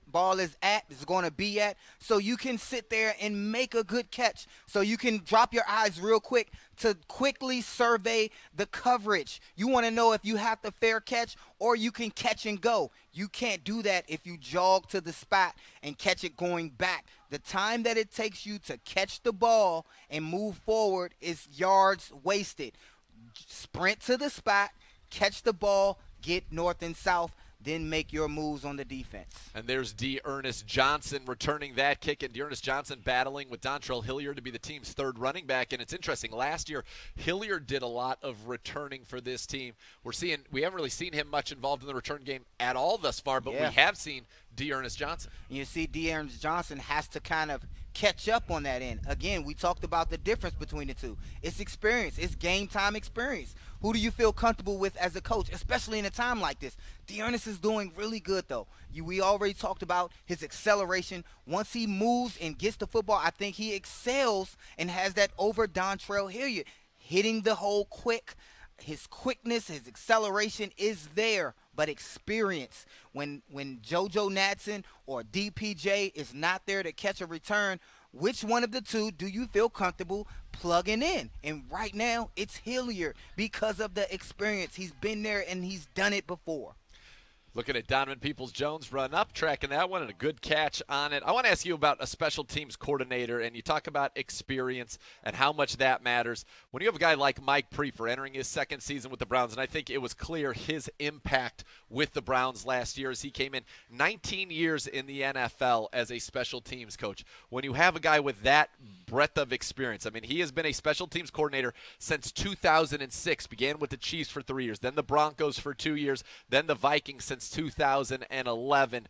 going to be at, so you can sit there and make a good catch. So you can drop your eyes real quick to quickly survey the coverage. You want to know if you have the fair catch or you can catch and go. You can't do that if you jog to the spot and catch it going back. The time that it takes you to catch the ball and move forward is yards wasted. Sprint to the spot, catch the ball, get north and south, then make your moves on the defense. And there's D'Ernest Johnson returning that kick, and D'Ernest Johnson battling with Dontrell Hilliard to be the team's 3rd running back. And it's interesting, last year Hilliard did a lot of returning for this team. We haven't really seen him much involved in the return game at all thus far, but we have seen D'Ernest Johnson. You see D'Ernest Johnson has to kind of catch up on that end. Again, we talked about the difference between the two. It's experience. It's game time experience. Who do you feel comfortable with as a coach, especially in a time like this? D'Ernest is doing really good, though. We already talked about his acceleration. Once he moves and gets the football, I think he excels and has that over Dontrell Hilliard. Hitting the hole quick. His quickness, his acceleration is there, but experience. When JoJo Natson or DPJ is not there to catch a return, which one of the two do you feel comfortable plugging in? And right now, it's Hilliard because of the experience. He's been there and he's done it before. Looking at Donovan Peoples-Jones run up, tracking that one, and a good catch on it. I want to ask you about a special teams coordinator, and you talk about experience and how much that matters. When you have a guy like Mike Prefer entering his second season with the Browns, and I think it was clear his impact with the Browns last year as he came in 19 years in the NFL as a special teams coach. When you have a guy with that breadth of experience, I mean, he has been a special teams coordinator since 2006, began with the Chiefs for 3 years, then the Broncos for 2 years, then the Vikings since 2011.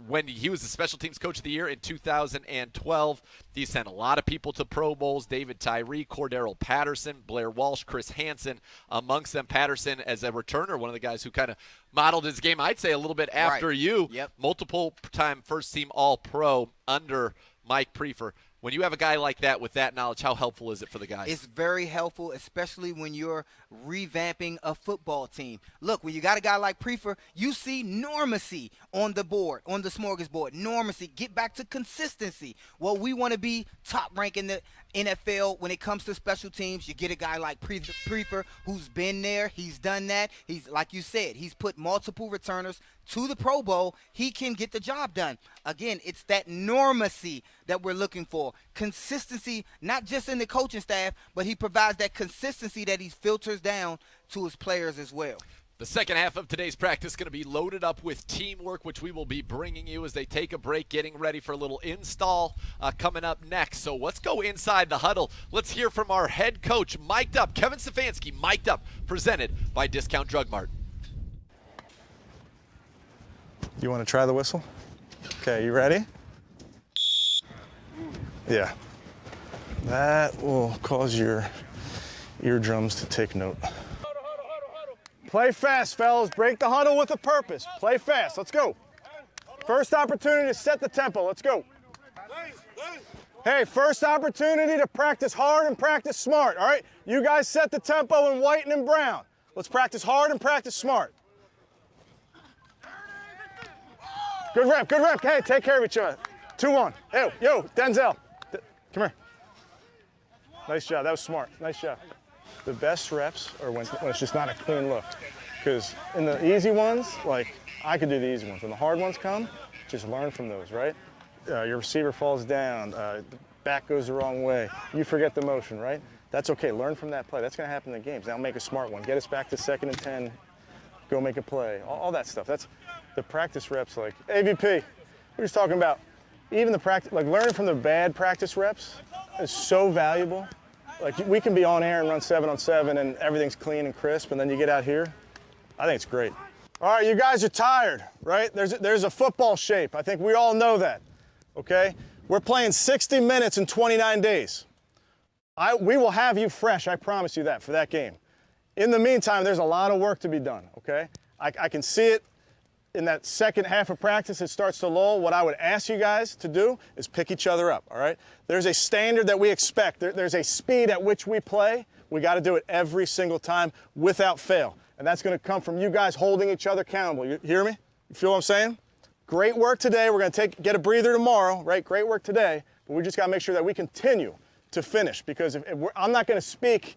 When he was the special teams coach of the year in 2012, he sent a lot of people to Pro Bowls. David Tyree, Cordero Patterson, Blair Walsh, Chris Hansen, amongst them. Patterson as a returner, one of the guys who kind of modeled his game, I'd say, a little bit after you. Yep. Multiple-time first-team All-Pro under Mike Prefer. When you have a guy like that with that knowledge, how helpful is it for the guys? It's very helpful, especially when you're revamping a football team. Look, when you got a guy like Prefer, you see normacy on the board, on the smorgasbord. Normacy, get back to consistency. Well, we want to be top rank in the NFL when it comes to special teams. You get a guy like Prefer who's been there. He's done that. He's, like you said, he's put multiple returners to the Pro Bowl. He can get the job done. Again, it's that normacy that we're looking for. Consistency, not just in the coaching staff, but he provides that consistency that he filters down to his players as well. The second half of today's practice is going to be loaded up with teamwork, which we will be bringing you as they take a break, getting ready for a little install coming up next. So let's go inside the huddle. Let's hear from our head coach, mic'd up, Kevin Stefanski, mic'd up, presented by Discount Drug Mart. You want to try the whistle? Okay, you ready? Yeah. That will cause your eardrums to take note. Play fast, fellas. Break the huddle with a purpose. Play fast. Let's go. First opportunity to set the tempo. Let's go. Hey, first opportunity to practice hard and practice smart, all right? You guys set the tempo in white and in brown. Let's practice hard and practice smart. Good rep, good rep. Hey, take care of each other. 2-1. Hey, yo, Denzel. Come here. Nice job. That was smart. Nice job. The best reps are when it's just not a clean look. Because in the easy ones, like, I could do the easy ones. When the hard ones come, just learn from those, right? Your receiver falls down, the back goes the wrong way. You forget the motion, right? That's okay. Learn from that play. That's going to happen in the games. Now make a smart one. Get us back to 2nd and 10. Go make a play. All that stuff. That's the practice reps. Like AVP, we're just talking about even the practice, like learning from the bad practice reps is so valuable. Like we can be on air and run 7-on-7 and everything's clean and crisp, and then you get out here, I think it's great. All right, you guys are tired, right? There's a football shape. I think we all know that, okay? We're playing 60 minutes in 29 days. We will have you fresh, I promise you that, for that game. In the meantime, there's a lot of work to be done, okay? I can see it in that second half of practice. It starts to lull. What I would ask you guys to do is pick each other up, all right? There's a standard that we expect. There's a speed at which we play. We got to do it every single time without fail. And that's going to come from you guys holding each other accountable. You hear me? You feel what I'm saying? Great work today. We're going to get a breather tomorrow, right? Great work today. But we just got to make sure that we continue to finish, because I'm not going to speak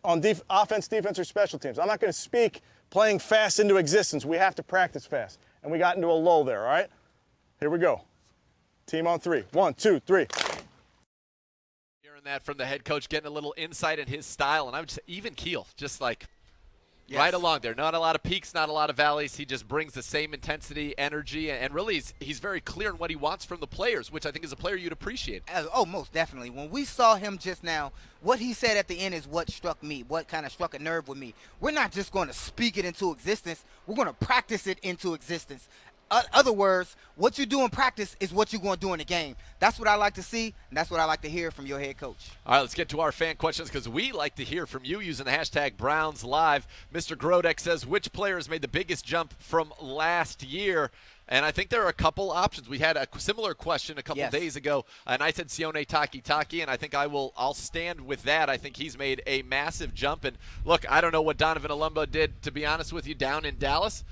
on offense, defense, or special teams. I'm not going to speak playing fast into existence. We have to practice fast. And we got into a lull there, all right? Here we go. Team on 3. 1, 2, 3. Hearing that from the head coach, getting a little insight in his style, and I would say even keel, just like right along there. Not a lot of peaks, not a lot of valleys. He just brings the same intensity, energy, and really he's very clear in what he wants from the players, which I think as a player you'd appreciate. Oh, most definitely. When we saw him just now, what he said at the end is what struck me, what kind of struck a nerve with me. We're not just going to speak it into existence. We're going to practice it into existence. Other words, what you do in practice is what you're going to do in the game. That's what I like to see, and that's what I like to hear from your head coach. All right, let's get to our fan questions, because we like to hear from you using the hashtag BrownsLive. Mr. Grodek says, which players made the biggest jump from last year? And I think there are a couple options. We had a similar question a couple days ago, and I said Sione Takitaki, and I think I'll stand with that. I think he's made a massive jump. And look, I don't know what Donovan Olumba did, to be honest with you, down in Dallas.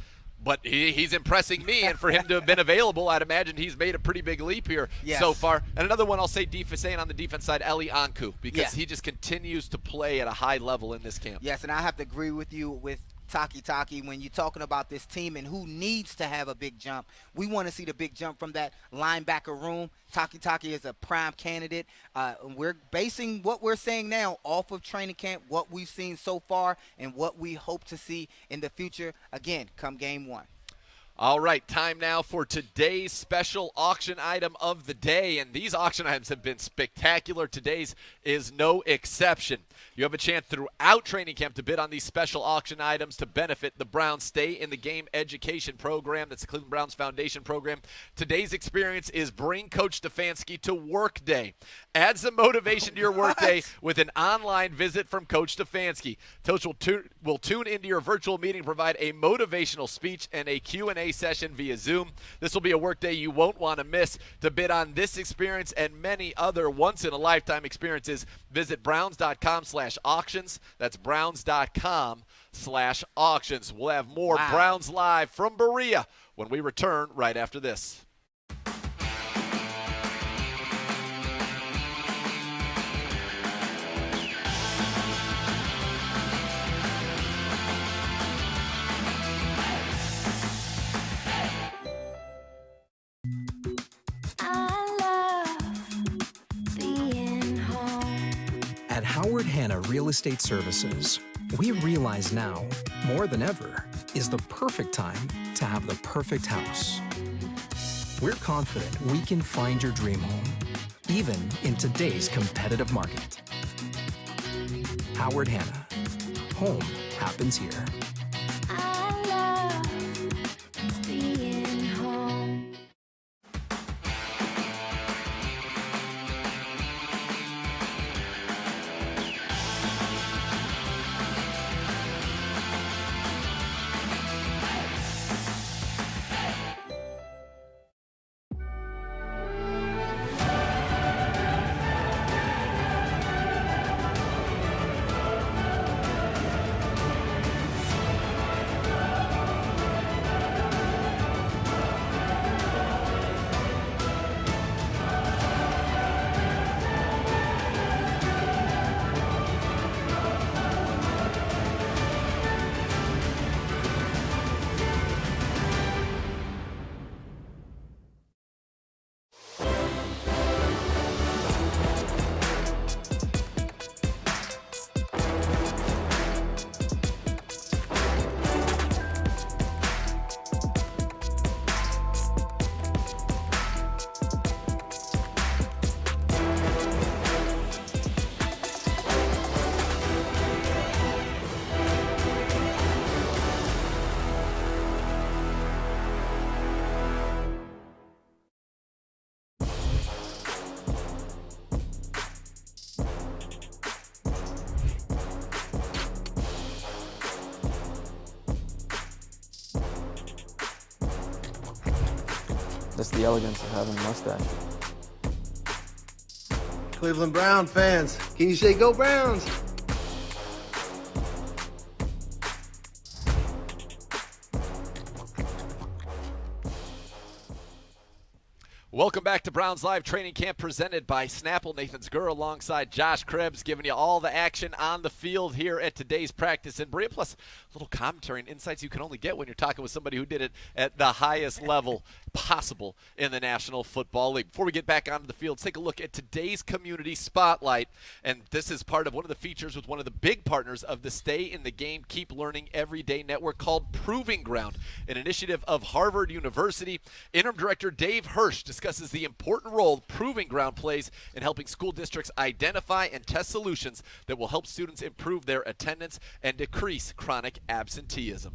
But he's impressing me, and for him to have been available, I'd imagine he's made a pretty big leap here so far. And another one I'll say on the defense side, Eli Ankou, because he just continues to play at a high level in this camp. Yes, and I have to agree with you with Taki, when you're talking about this team and who needs to have a big jump, we want to see the big jump from that linebacker room. Taki is a prime candidate. We're basing what we're saying now off of training camp, what we've seen so far, and what we hope to see in the future, again, come game one. All right, time now for today's special auction item of the day, and these auction items have been spectacular. Today's is no exception. You have a chance throughout training camp to bid on these special auction items to benefit the Browns Stay in the Game education program. That's the Cleveland Browns Foundation program. Today's experience is Bring Coach Stefanski to Work Day. Add some motivation to your workday with an online visit from Coach Stefanski. Coach will tune into your virtual meeting, provide a motivational speech and a Q&A session via Zoom. This will be a workday you won't want to miss. To bid on this experience and many other once-in-a-lifetime experiences, visit browns.com/auctions. That's browns.com/auctions. We'll have more Browns Live from Berea when we return right after this. At Howard Hanna Real Estate Services, we realize now, more than ever, is the perfect time to have the perfect house. We're confident we can find your dream home, even in today's competitive market. Howard Hanna. Home happens here. That's the elegance of having a mustache. Cleveland Brown fans, can you say go Browns? Welcome back to Browns Live Training Camp presented by Snapple. Nathan Zgur alongside Josh Krebs giving you all the action on the field here at today's practice in Berea, plus a little commentary and insights you can only get when you're talking with somebody who did it at the highest level possible in the National Football League. Before we get back onto the field, let's take a look at today's Community Spotlight, and this is part of one of the features with one of the big partners of the Stay in the Game, Keep Learning Everyday Network called Proving Ground, an initiative of Harvard University. Interim Director Dave Hirsch discusses the important role Proving Ground plays in helping school districts identify and test solutions that will help students improve their attendance and decrease chronic absenteeism.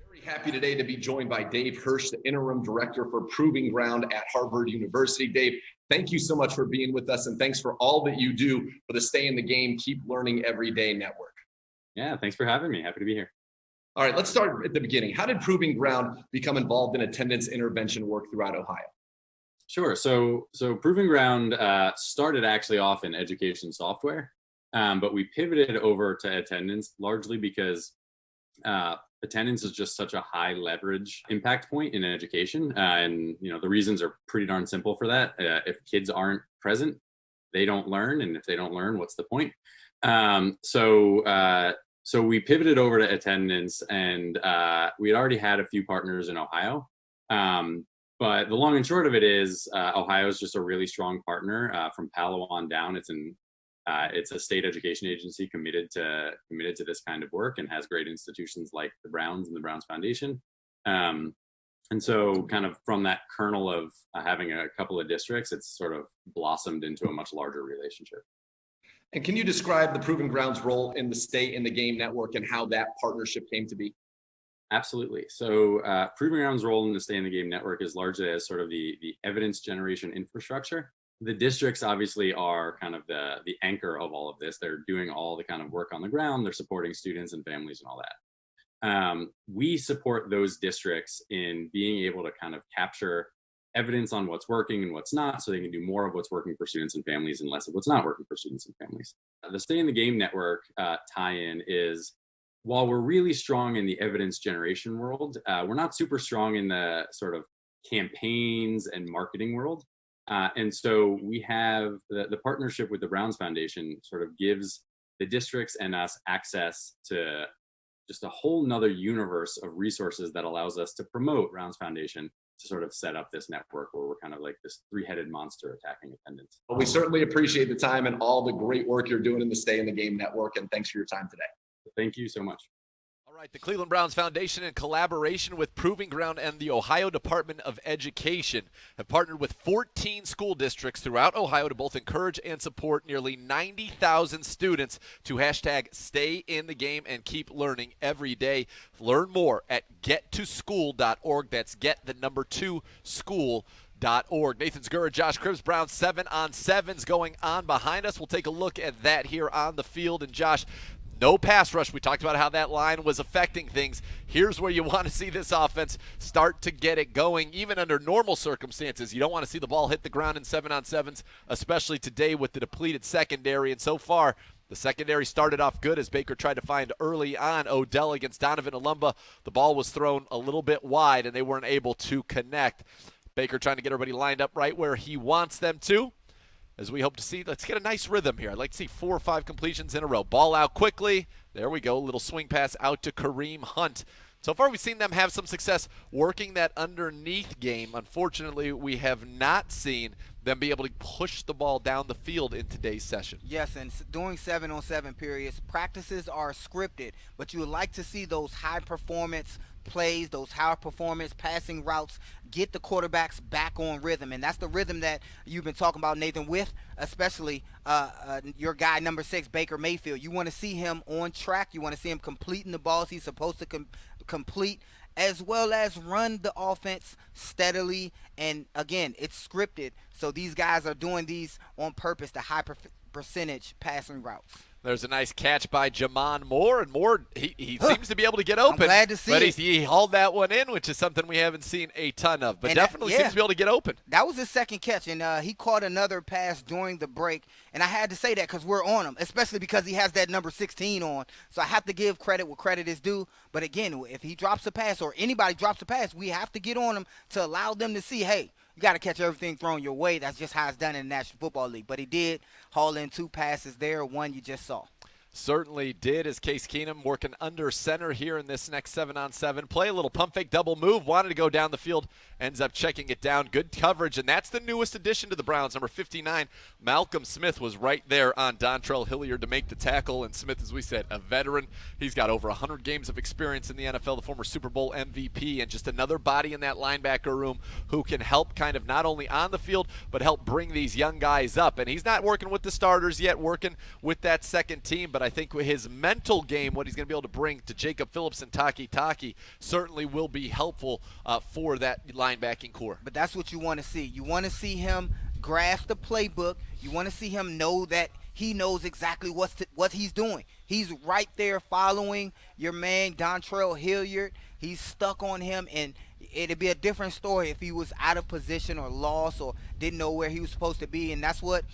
Very happy today to be joined by Dave Hirsch, the Interim Director for Proving Ground at Harvard University. Dave, thank you so much for being with us, and thanks for all that you do for the Stay in the Game, Keep Learning Everyday Network. Yeah, thanks for having me. Happy to be here. All right, let's start at the beginning. How did Proving Ground become involved in attendance intervention work throughout Ohio? Sure. So Proving Ground started actually off in education software, but we pivoted over to attendance largely because attendance is just such a high leverage impact point in education. And, you know, the reasons are pretty darn simple for that. If kids aren't present, they don't learn. And if they don't learn, what's the point? So So we pivoted over to attendance, and we had already had a few partners in Ohio. But the long and short of it is Ohio is just a really strong partner from Palo on down. It's a state education agency committed to this kind of work and has great institutions like the Browns and the Browns Foundation. And so kind of from that kernel of having a couple of districts, it's sort of blossomed into a much larger relationship. And can you describe the Proving Grounds role in the Stay in the Game network and how that partnership came to be? Absolutely. So Proving Grounds' role in the Stay in the Game network is largely as sort of the evidence generation infrastructure. The districts obviously are kind of the anchor of all of this. They're doing all the kind of work on the ground. They're supporting students and families and all that. We support those districts in being able to kind of capture evidence on what's working and what's not, so they can do more of what's working for students and families and less of what's not working for students and families. The Stay in the Game network tie-in is, while we're really strong in the evidence generation world, we're not super strong in the sort of campaigns and marketing world. And so we have the partnership with the Browns Foundation sort of gives the districts and us access to just a whole nother universe of resources that allows us to promote Browns Foundation, to sort of set up this network where we're kind of like this three-headed monster attacking attendance. Well, we certainly appreciate the time and all the great work you're doing in the Stay in the Game network, and thanks for your time today. Thank you so much. All right, the Cleveland Browns Foundation, in collaboration with Proving Ground and the Ohio Department of Education, have partnered with 14 school districts throughout Ohio to both encourage and support nearly 90,000 students to hashtag Stay in the Game and keep learning every day. Learn more at gettoschool.org. That's get2school.org. Nathan Zgura, Josh Cribbs, Browns 7-on-7s going on behind us. We'll take a look at that here on the field. And Josh, no pass rush. We talked about how that line was affecting things. Here's where you want to see this offense start to get it going, even under normal circumstances. You don't want to see the ball hit the ground in 7-on-7s, especially today with the depleted secondary. And so far, the secondary started off good as Baker tried to find early on Odell against Donovan Alumba. The ball was thrown a little bit wide, and they weren't able to connect. Baker trying to get everybody lined up right where he wants them to. As we hope to see, let's get a nice rhythm here. I'd like to see 4 or 5 completions in a row. Ball out quickly. There we go. Little swing pass out to Kareem Hunt. So far, we've seen them have some success working that underneath game. Unfortunately, we have not seen them be able to push the ball down the field in today's session. Yes, and during 7-on-7 periods, practices are scripted, but you would like to see those high-performance plays, those high-performance passing routes, get the quarterbacks back on rhythm. And that's the rhythm that you've been talking about, Nathan, with especially your guy, number 6, Baker Mayfield. You want to see him on track. You want to see him completing the balls he's supposed to complete, as well as run the offense steadily. And, again, it's scripted. So these guys are doing these on purpose, the high percentage passing routes. There's a nice catch by Jamon Moore, and Moore, he seems to be able to get open. I'm glad to see but it. He hauled that one in, which is something we haven't seen a ton of, but and definitely seems to be able to get open. That was his second catch, and he caught another pass during the break, and I had to say that because we're on him, especially because he has that number 16 on. So I have to give credit where credit is due. But, again, if he drops a pass or anybody drops a pass, we have to get on him to allow them to see, hey, you got to catch everything thrown your way. That's just how it's done in the National Football League. But he did haul in 2 passes there, one you just saw. Certainly did, as Case Keenum working under center here in this next 7-on-7 play. A little pump fake double move, wanted to go down the field, ends up checking it down. Good coverage, and that's the newest addition to the Browns. Number 59, Malcolm Smith, was right there on Dontrell Hilliard to make the tackle. And Smith, as we said, a veteran. He's got over 100 games of experience in the NFL, the former Super Bowl MVP, and just another body in that linebacker room who can help kind of not only on the field, but help bring these young guys up. And he's not working with the starters yet, working with that second team, but I think with his mental game, what he's going to be able to bring to Jacob Phillips and Taki certainly will be helpful for that linebacking core. But that's what you want to see. You want to see him grasp the playbook. You want to see him know that he knows exactly what he's doing. He's right there following your man, Dontrell Hilliard. He's stuck on him, and it'd be a different story if he was out of position or lost or didn't know where he was supposed to be. And that's what,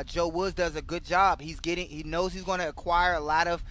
Joe Woods does a good job. He knows he's going to acquire a lot of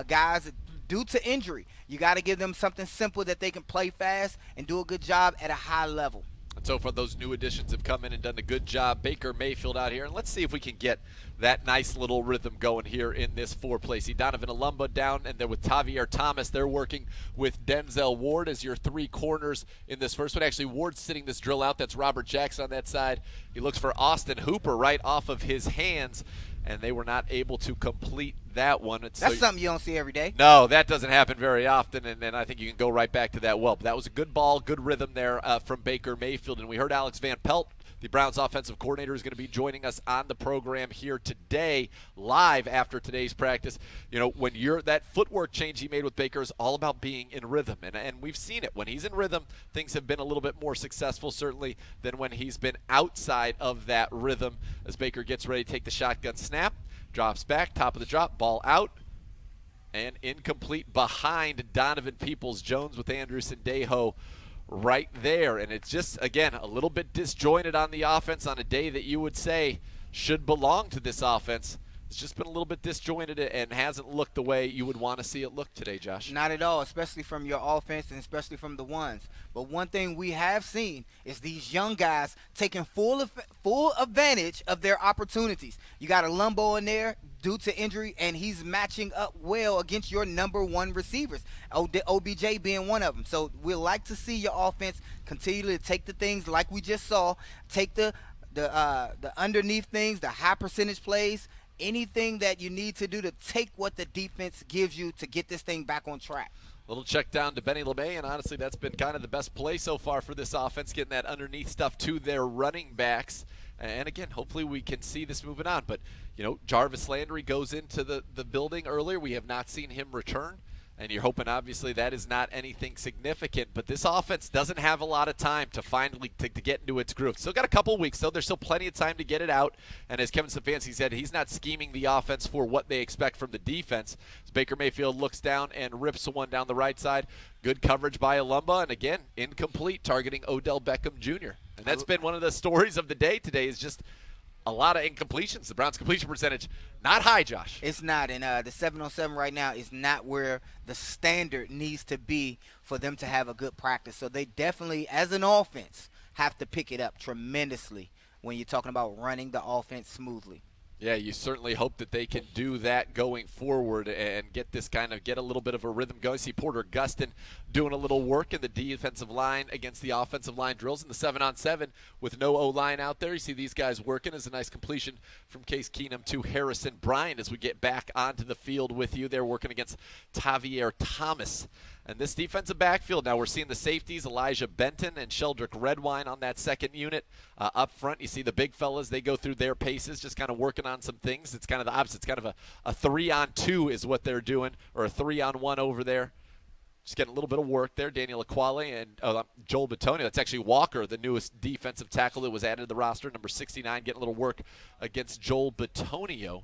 guys due to injury. You got to give them something simple that they can play fast and do a good job at a high level. So far, those new additions have come in and done a good job. Baker Mayfield out here, and let's see if we can get that nice little rhythm going here in this four-play. See Donovan Alumba down, and then with Tavier Thomas, they're working with Denzel Ward as your three corners in this first one. Actually, Ward's sitting this drill out. That's Robert Jackson on that side. He looks for Austin Hooper right off of his hands, and they were not able to complete that one. That's something you don't see every day. No, that doesn't happen very often, and then I think you can go right back to that well. But that was a good ball, good rhythm there from Baker Mayfield. And we heard Alex Van Pelt, the Browns offensive coordinator, is going to be joining us on the program here today, live after today's practice. You know, when that footwork change he made with Baker is all about being in rhythm, and we've seen it. When he's in rhythm, things have been a little bit more successful, certainly, than when he's been outside of that rhythm. As Baker gets ready to take the shotgun snap, drops back, top of the drop, ball out, and incomplete behind Donovan Peoples-Jones with Andrew Sendejo right there. And it's just, again, a little bit disjointed on the offense on a day that you would say should belong to this offense. It's just been a little bit disjointed and hasn't looked the way you would want to see it look today, Josh. Not at all, especially from your offense and especially from the ones. But one thing we have seen is these young guys taking full advantage of their opportunities. You got a Lumbo in there due to injury, and he's matching up well against your number one receivers, OBJ being one of them. So we'd like to see your offense continue to take the things like we just saw, take the underneath things, the high percentage plays, anything that you need to do to take what the defense gives you to get this thing back on track. Little check down to Benny LeMay, and honestly, that's been kind of the best play so far for this offense, getting that underneath stuff to their running backs. And again, hopefully we can see this moving on. But, you know, Jarvis Landry goes into the building earlier. We have not seen him return. And you're hoping, obviously, that is not anything significant. But this offense doesn't have a lot of time to finally to get into its groove. Still got a couple weeks, though. There's still plenty of time to get it out. And as Kevin Stefanski said, he's not scheming the offense for what they expect from the defense. As Baker Mayfield looks down and rips one down the right side. Good coverage by Alumba. And, again, incomplete, targeting Odell Beckham Jr. And that's been one of the stories of the day today, is just a lot of incompletions. The Browns' completion percentage, not high, Josh. It's not, and the 7-on-7 right now is not where the standard needs to be for them to have a good practice. So they definitely, as an offense, have to pick it up tremendously when you're talking about running the offense smoothly. Yeah, you certainly hope that they can do that going forward and get a little bit of a rhythm going. See Porter Gustin doing a little work in the defensive line against the offensive line drills in the 7-on-7 with no O-line out there. You see these guys working. As a nice completion from Case Keenum to Harrison Bryant as we get back onto the field with you. They're working against Tavier Thomas. And this defensive backfield, now we're seeing the safeties, Elijah Benton and Sheldrick Redwine on that second unit. Up front, you see the big fellas. They go through their paces, just kind of working on some things. It's kind of the opposite. It's kind of a 3-on-2 is what they're doing, or a 3-on-1 over there. Just getting a little bit of work there. Daniel Aquale and Joel Bitonio. That's actually Walker, the newest defensive tackle that was added to the roster, number 69, getting a little work against Joel Bitonio.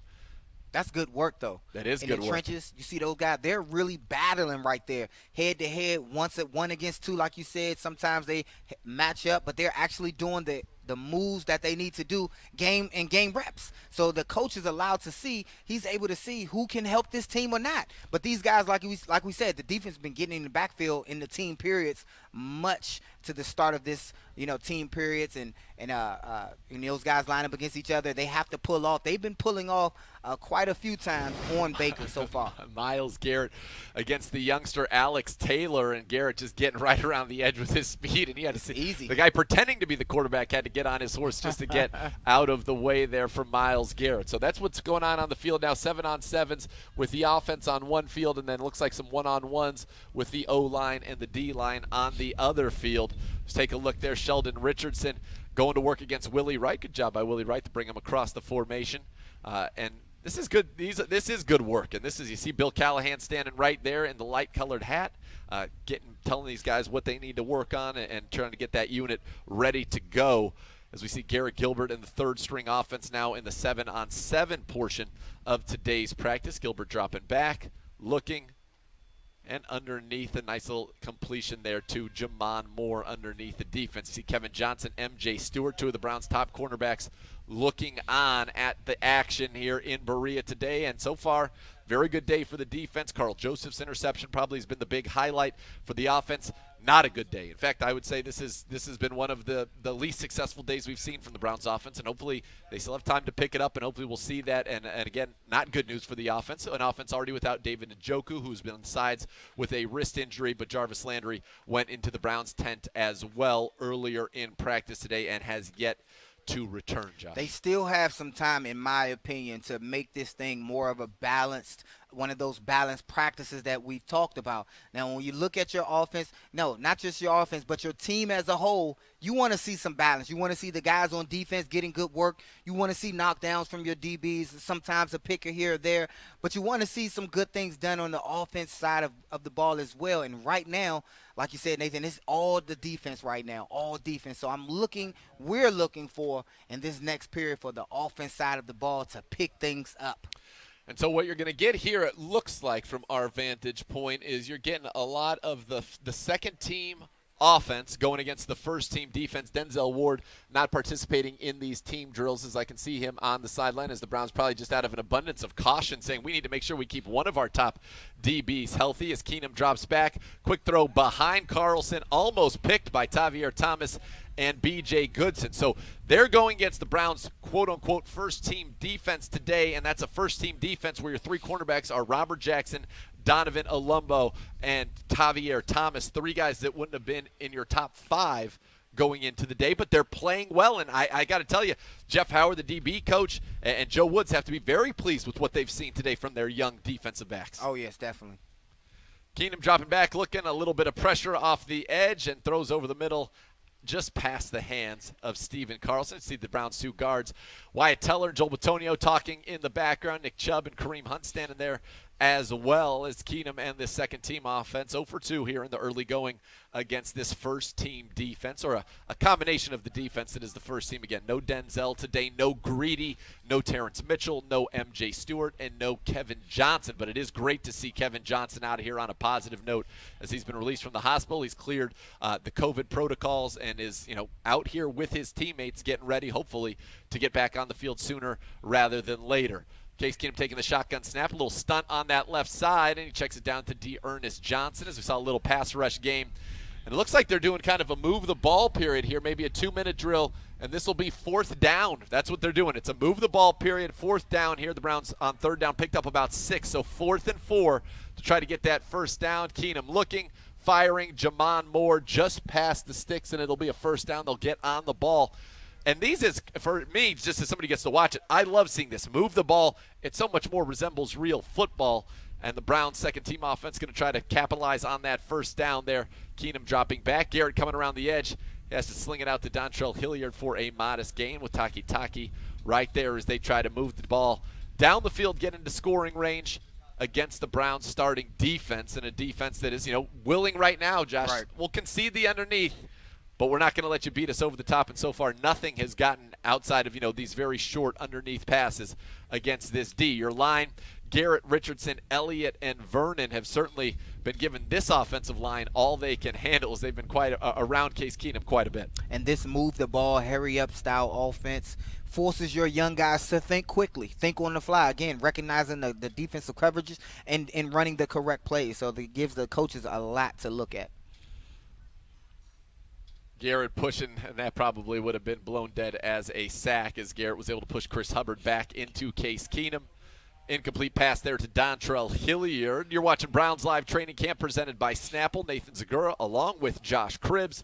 That's good work, though. That is good work. In the trenches, you see those guys, they're really battling right there. Head-to-head, one against two, like you said. Sometimes they match up, but they're actually doing the moves that they need to do game reps. So the coach is allowed to see, he's able to see who can help this team or not. But these guys, like we said, the defense has been getting in the backfield in the team periods much to the start of this, team periods, and those guys line up against each other. They have to pull off. They've been pulling off quite a few times on Baker so far. Myles Garrett against the youngster Alex Taylor, and Garrett just getting right around the edge with his speed, and he had to see easy. The guy pretending to be the quarterback had to get on his horse just to get out of the way there from Myles Garrett. So that's what's going on the field now. 7-on-7s with the offense on one field, and then looks like some 1-on-1s with the O-line and the D-line on the other field. Let's take a look there. Sheldon Richardson going to work against Willie Wright. Good job by Willie Wright to bring him across the formation. And this is good. This is good work. And you see Bill Callahan standing right there in the light-colored hat, telling these guys what they need to work on and trying to get that unit ready to go. As we see Garrett Gilbert in the third-string offense now in the 7-on-7 portion of today's practice. Gilbert dropping back, looking, and underneath, a nice little completion there to Jamon Moore underneath the defense. You see Kevin Johnson, M.J. Stewart, two of the Browns' top cornerbacks, looking on at the action here in Berea today. And so far, very good day for the defense. Carl Joseph's interception probably has been the big highlight for the offense. not a good day. In fact, I would say this has been one of the least successful days we've seen from the Browns offense, and hopefully they still have time to pick it up, and hopefully we'll see that. And again, not good news for the offense. An offense already without David Njoku, who's been on the sides with a wrist injury, but Jarvis Landry went into the Browns tent as well earlier in practice today and has yet to return, Josh. They still have some time, in my opinion, to make this thing more of a balanced, one of those balanced practices that we've talked about. Now, when you look at your offense, no, not just your offense, but your team as a whole, you want to see some balance. You want to see the guys on defense getting good work. You want to see knockdowns from your DBs, sometimes a picker here or there. But you want to see some good things done on the offense side of the ball as well. And right now, like you said, Nathan, it's all the defense right now, all defense. So we're looking for, in this next period, for the offense side of the ball to pick things up. And so what you're going to get here, it looks like, from our vantage point, is you're getting a lot of the second team offense going against the first team defense. Denzel Ward not participating in these team drills, as I can see him on the sideline, as the Browns probably just out of an abundance of caution saying we need to make sure we keep one of our top DBs healthy. As Keenum drops back, quick throw behind Carlson, almost picked by Tavier Thomas and B.J. Goodson. So they're going against the Browns' quote-unquote first-team defense today, and that's a first-team defense where your three cornerbacks are Robert Jackson, Donovan Olumbo, and Tavier Thomas, three guys that wouldn't have been in your top five going into the day, but they're playing well. And I got to tell you, Jeff Howard, the DB coach, and Joe Woods have to be very pleased with what they've seen today from their young defensive backs. Oh, yes, definitely. Keenum dropping back, looking a little bit of pressure off the edge, and throws over the middle just past the hands of Steven Carlson. See the Browns' two guards, Wyatt Teller, Joel Bitonio talking in the background, Nick Chubb and Kareem Hunt standing there as well as Keenum and this second-team offense. 0 for 2 here in the early going against this first-team defense, or a combination of the defense that is the first team. Again, no Denzel today, no Greedy, no Terrence Mitchell, no M.J. Stewart, and no Kevin Johnson. But it is great to see Kevin Johnson out of here on a positive note as he's been released from the hospital. He's cleared the COVID protocols and is out here with his teammates getting ready, hopefully, to get back on the field sooner rather than later. Case Keenum taking the shotgun snap, a little stunt on that left side, and he checks it down to D'Ernest Johnson as we saw a little pass rush game. And it looks like they're doing kind of a move the ball period here, maybe a 2-minute drill, and this will be 4th down. That's what they're doing. It's a move the ball period, 4th down here. The Browns on 3rd down picked up about 6, so 4th and 4 to try to get that first down. Keenum looking, firing, Jamon Moore just past the sticks, and it'll be a first down. They'll get on the ball. And these is, for me, just as somebody gets to watch it, I love seeing this. Move the ball. It so much more resembles real football. And the Browns' second-team offense going to try to capitalize on that first down there. Keenum dropping back. Garrett coming around the edge. He has to sling it out to Dontrell Hilliard for a modest gain with Taki right there as they try to move the ball down the field, get into scoring range against the Browns' starting defense, and a defense that is, willing right now, Josh. Right. We'll concede the underneath, but we're not going to let you beat us over the top. And so far, nothing has gotten outside of, these very short underneath passes against this D. Your line, Garrett, Richardson, Elliott, and Vernon have certainly been given this offensive line all they can handle, as they've been quite around Case Keenum quite a bit. And this move the ball, hurry up style offense forces your young guys to think quickly, think on the fly. Again, recognizing the defensive coverages and running the correct plays. So it gives the coaches a lot to look at. Garrett pushing, and that probably would have been blown dead as a sack, as Garrett was able to push Chris Hubbard back into Case Keenum. Incomplete pass there to Dontrell Hilliard. You're watching Browns Live Training Camp presented by Snapple. Nathan Zagura along with Josh Cribbs.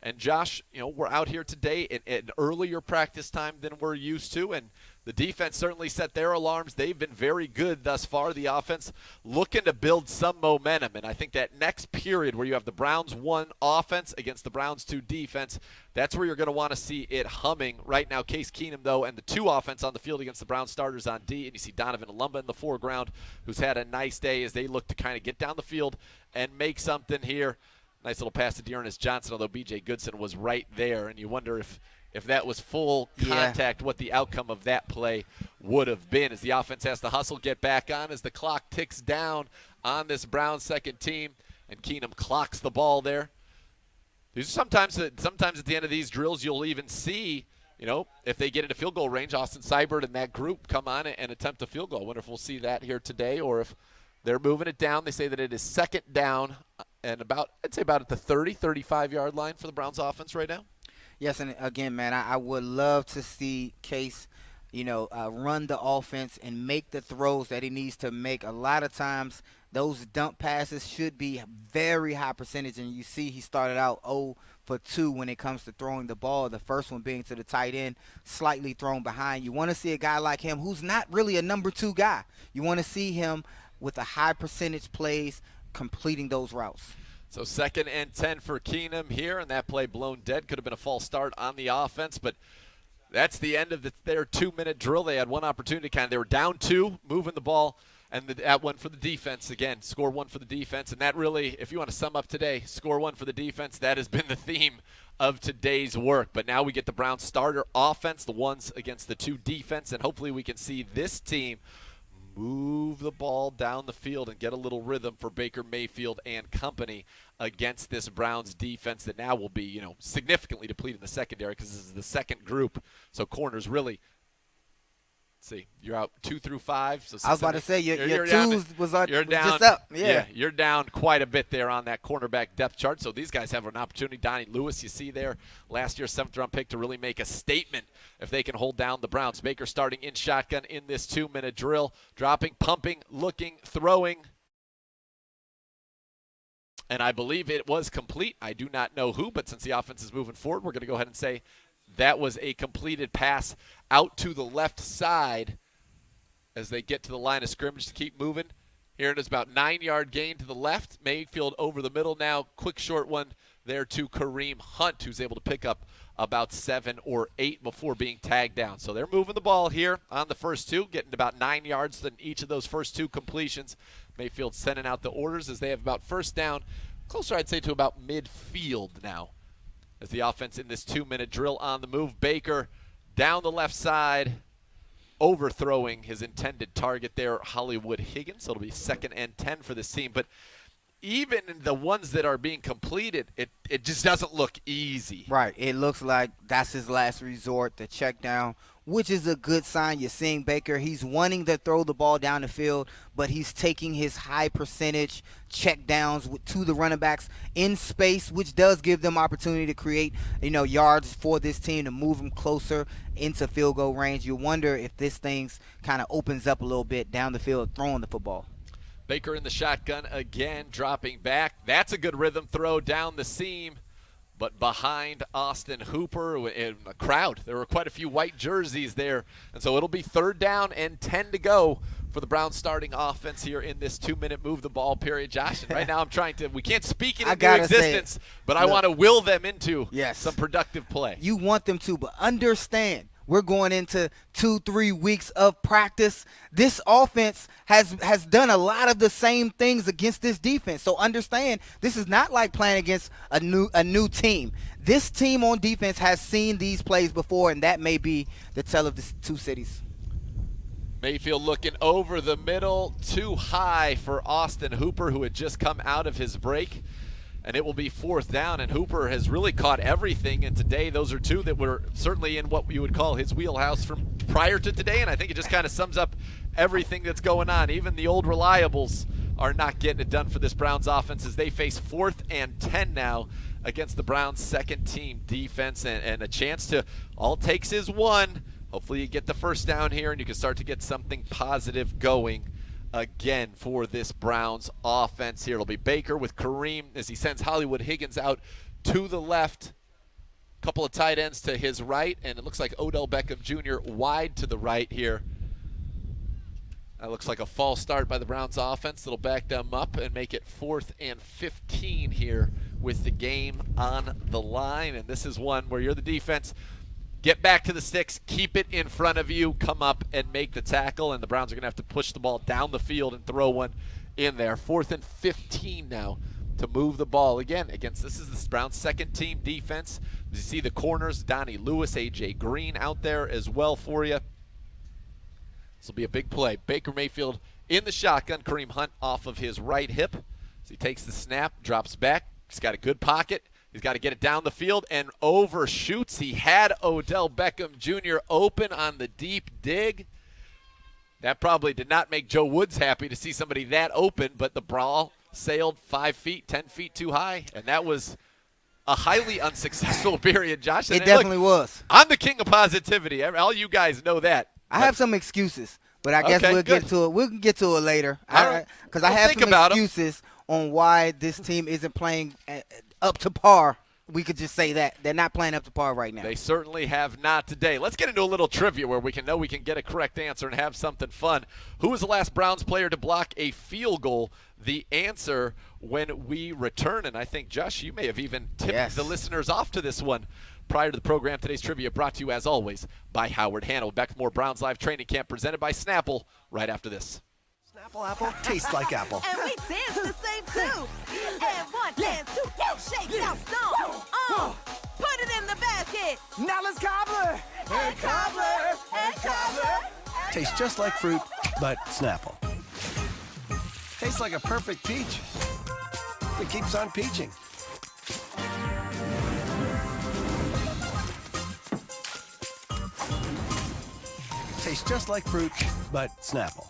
And Josh, we're out here today at an earlier practice time than we're used to, and the defense certainly set their alarms. They've been very good thus far. The offense looking to build some momentum, and I think that next period where you have the Browns 1 offense against the Browns 2 defense, that's where you're going to want to see it humming. Right now, Case Keenum, though, and the 2 offense on the field against the Browns starters on D, and you see Donovan Olumba in the foreground, who's had a nice day as they look to kind of get down the field and make something here. Nice little pass to D'Ernest Johnson, although B.J. Goodson was right there, and you wonder if that was full contact, what the outcome of that play would have been, as the offense has to hustle, get back on as the clock ticks down on this Browns second team, and Keenum clocks the ball there. Sometimes at the end of these drills, you'll even see, if they get into field goal range, Austin Seibert and that group come on and attempt a field goal. I wonder if we'll see that here today, or if they're moving it down. They say that it is 2nd down and I'd say about at the 30, 35-yard line for the Browns offense right now. Yes, and again, man, I would love to see Case, run the offense and make the throws that he needs to make. A lot of times those dump passes should be very high percentage, and you see he started out 0 for 2 when it comes to throwing the ball, the first one being to the tight end, slightly thrown behind. You want to see a guy like him who's not really a number 2 guy. You want to see him with a high percentage plays completing those routes. So 2nd and 10 for Keenum here, and that play blown dead. Could have been a false start on the offense, but that's the end of their 2-minute drill. They had one opportunity, they were down 2, moving the ball, and that one for the defense. Again, score 1 for the defense, and that really, if you want to sum up today, score 1 for the defense, that has been the theme of today's work. But now we get the Browns starter offense, the ones against the 2 defense, and hopefully we can see this team move the ball down the field and get a little rhythm for Baker Mayfield and company against this Browns defense that now will be, significantly depleted in the secondary because this is the second group. So corners really, let's see, you're out 2 through 5. So I was about to say your down, twos was down, just up. Yeah, you're down quite a bit there on that cornerback depth chart. So these guys have an opportunity. Donnie Lewis, you see there, last year's 7th-round pick, to really make a statement if they can hold down the Browns. Baker starting in shotgun in this 2-minute drill, dropping, pumping, looking, throwing. And I believe it was complete. I do not know who, but since the offense is moving forward, we're going to go ahead and say that was a completed pass out to the left side as they get to the line of scrimmage to keep moving. Here it is, about 9-yard gain to the left. Mayfield over the middle now. Quick short one there to Kareem Hunt, who's able to pick up about 7 or 8 before being tagged down. So they're moving the ball here on the first 2, getting about 9 yards than each of those first 2 completions. Mayfield sending out the orders as they have about first down, closer I'd say to about midfield now, as the offense in this 2-minute drill on the move. Baker down the left side, overthrowing his intended target there, Hollywood Higgins. So it'll be 2nd and 10 for this team. But even the ones that are being completed, it just doesn't look easy. Right. It looks like that's his last resort, the check down, which is a good sign. You're seeing Baker. He's wanting to throw the ball down the field, but he's taking his high percentage check downs to the running backs in space, which does give them opportunity to create, yards for this team to move them closer into field goal range. You wonder if this thing's kind of opens up a little bit down the field throwing the football. Baker in the shotgun again, dropping back. That's a good rhythm throw down the seam, but behind Austin Hooper in a crowd. There were quite a few white jerseys there, and so it'll be 3rd down and 10 to go for the Browns starting offense here in this 2-minute move the ball period, Josh. And right now we can't speak it into existence, but I want to will them into some productive play. You want them to, but understand, we're going into 2-3 weeks of practice. This offense has done a lot of the same things against this defense. So understand, this is not like playing against a new team. This team on defense has seen these plays before, and that may be the tell of the 2 cities. Mayfield looking over the middle, too high for Austin Hooper, who had just come out of his break. And it will be 4th down, and Hooper has really caught everything. And today, those are 2 that were certainly in what you would call his wheelhouse from prior to today. And I think it just kind of sums up everything that's going on. Even the old reliables are not getting it done for this Browns offense as they face 4th and 10 now against the Browns' second-team defense. And a chance to, all it takes is 1. Hopefully you get the first down here and you can start to get something positive going again for this Browns offense here. It'll be Baker with Kareem as he sends Hollywood Higgins out to the left. Couple of tight ends to his right, and it looks like Odell Beckham Jr. wide to the right here. That looks like a false start by the Browns offense. That'll back them up and make it 4th and 15 here with the game on the line. And this is one where you're the defense. Get back to the sticks, keep it in front of you, come up and make the tackle, and the Browns are going to have to push the ball down the field and throw one in there. 4th and 15 now to move the ball. Again, this is the Browns' second-team defense. You see the corners, Donnie Lewis, A.J. Green out there as well for you. This will be a big play. Baker Mayfield in the shotgun, Kareem Hunt off of his right hip. So he takes the snap, drops back. He's got a good pocket. He's got to get it down the field and overshoots. He had Odell Beckham Jr. open on the deep dig. That probably did not make Joe Woods happy to see somebody that open, but the ball sailed 5 feet, 10 feet too high, and that was a highly unsuccessful period, Josh. It definitely was. I'm the king of positivity. All you guys know that. I have some excuses, but I guess we'll get to it. We'll get to it later. Because I have some excuses on why this team isn't playing up to par. We could just say that. They're not playing up to par right now. They certainly have not today. Let's get into a little trivia where we can get a correct answer and have something fun. Who was the last Browns player to block a field goal? The answer when we return. And I think, Josh, you may have even tipped the listeners off to this one prior to the program. Today's trivia brought to you, as always, by Howard Hanna. Back with more Browns Live Training Camp presented by Snapple right after this. Snapple apple tastes like apple. And we dance the same too. And 1 and 2, shake now, stomp. Put it in the basket. Now let's cobbler. And cobbler. And cobbler. Tastes just like fruit, but Snapple. Tastes like a perfect peach. It keeps on peaching. Tastes just like fruit, but Snapple.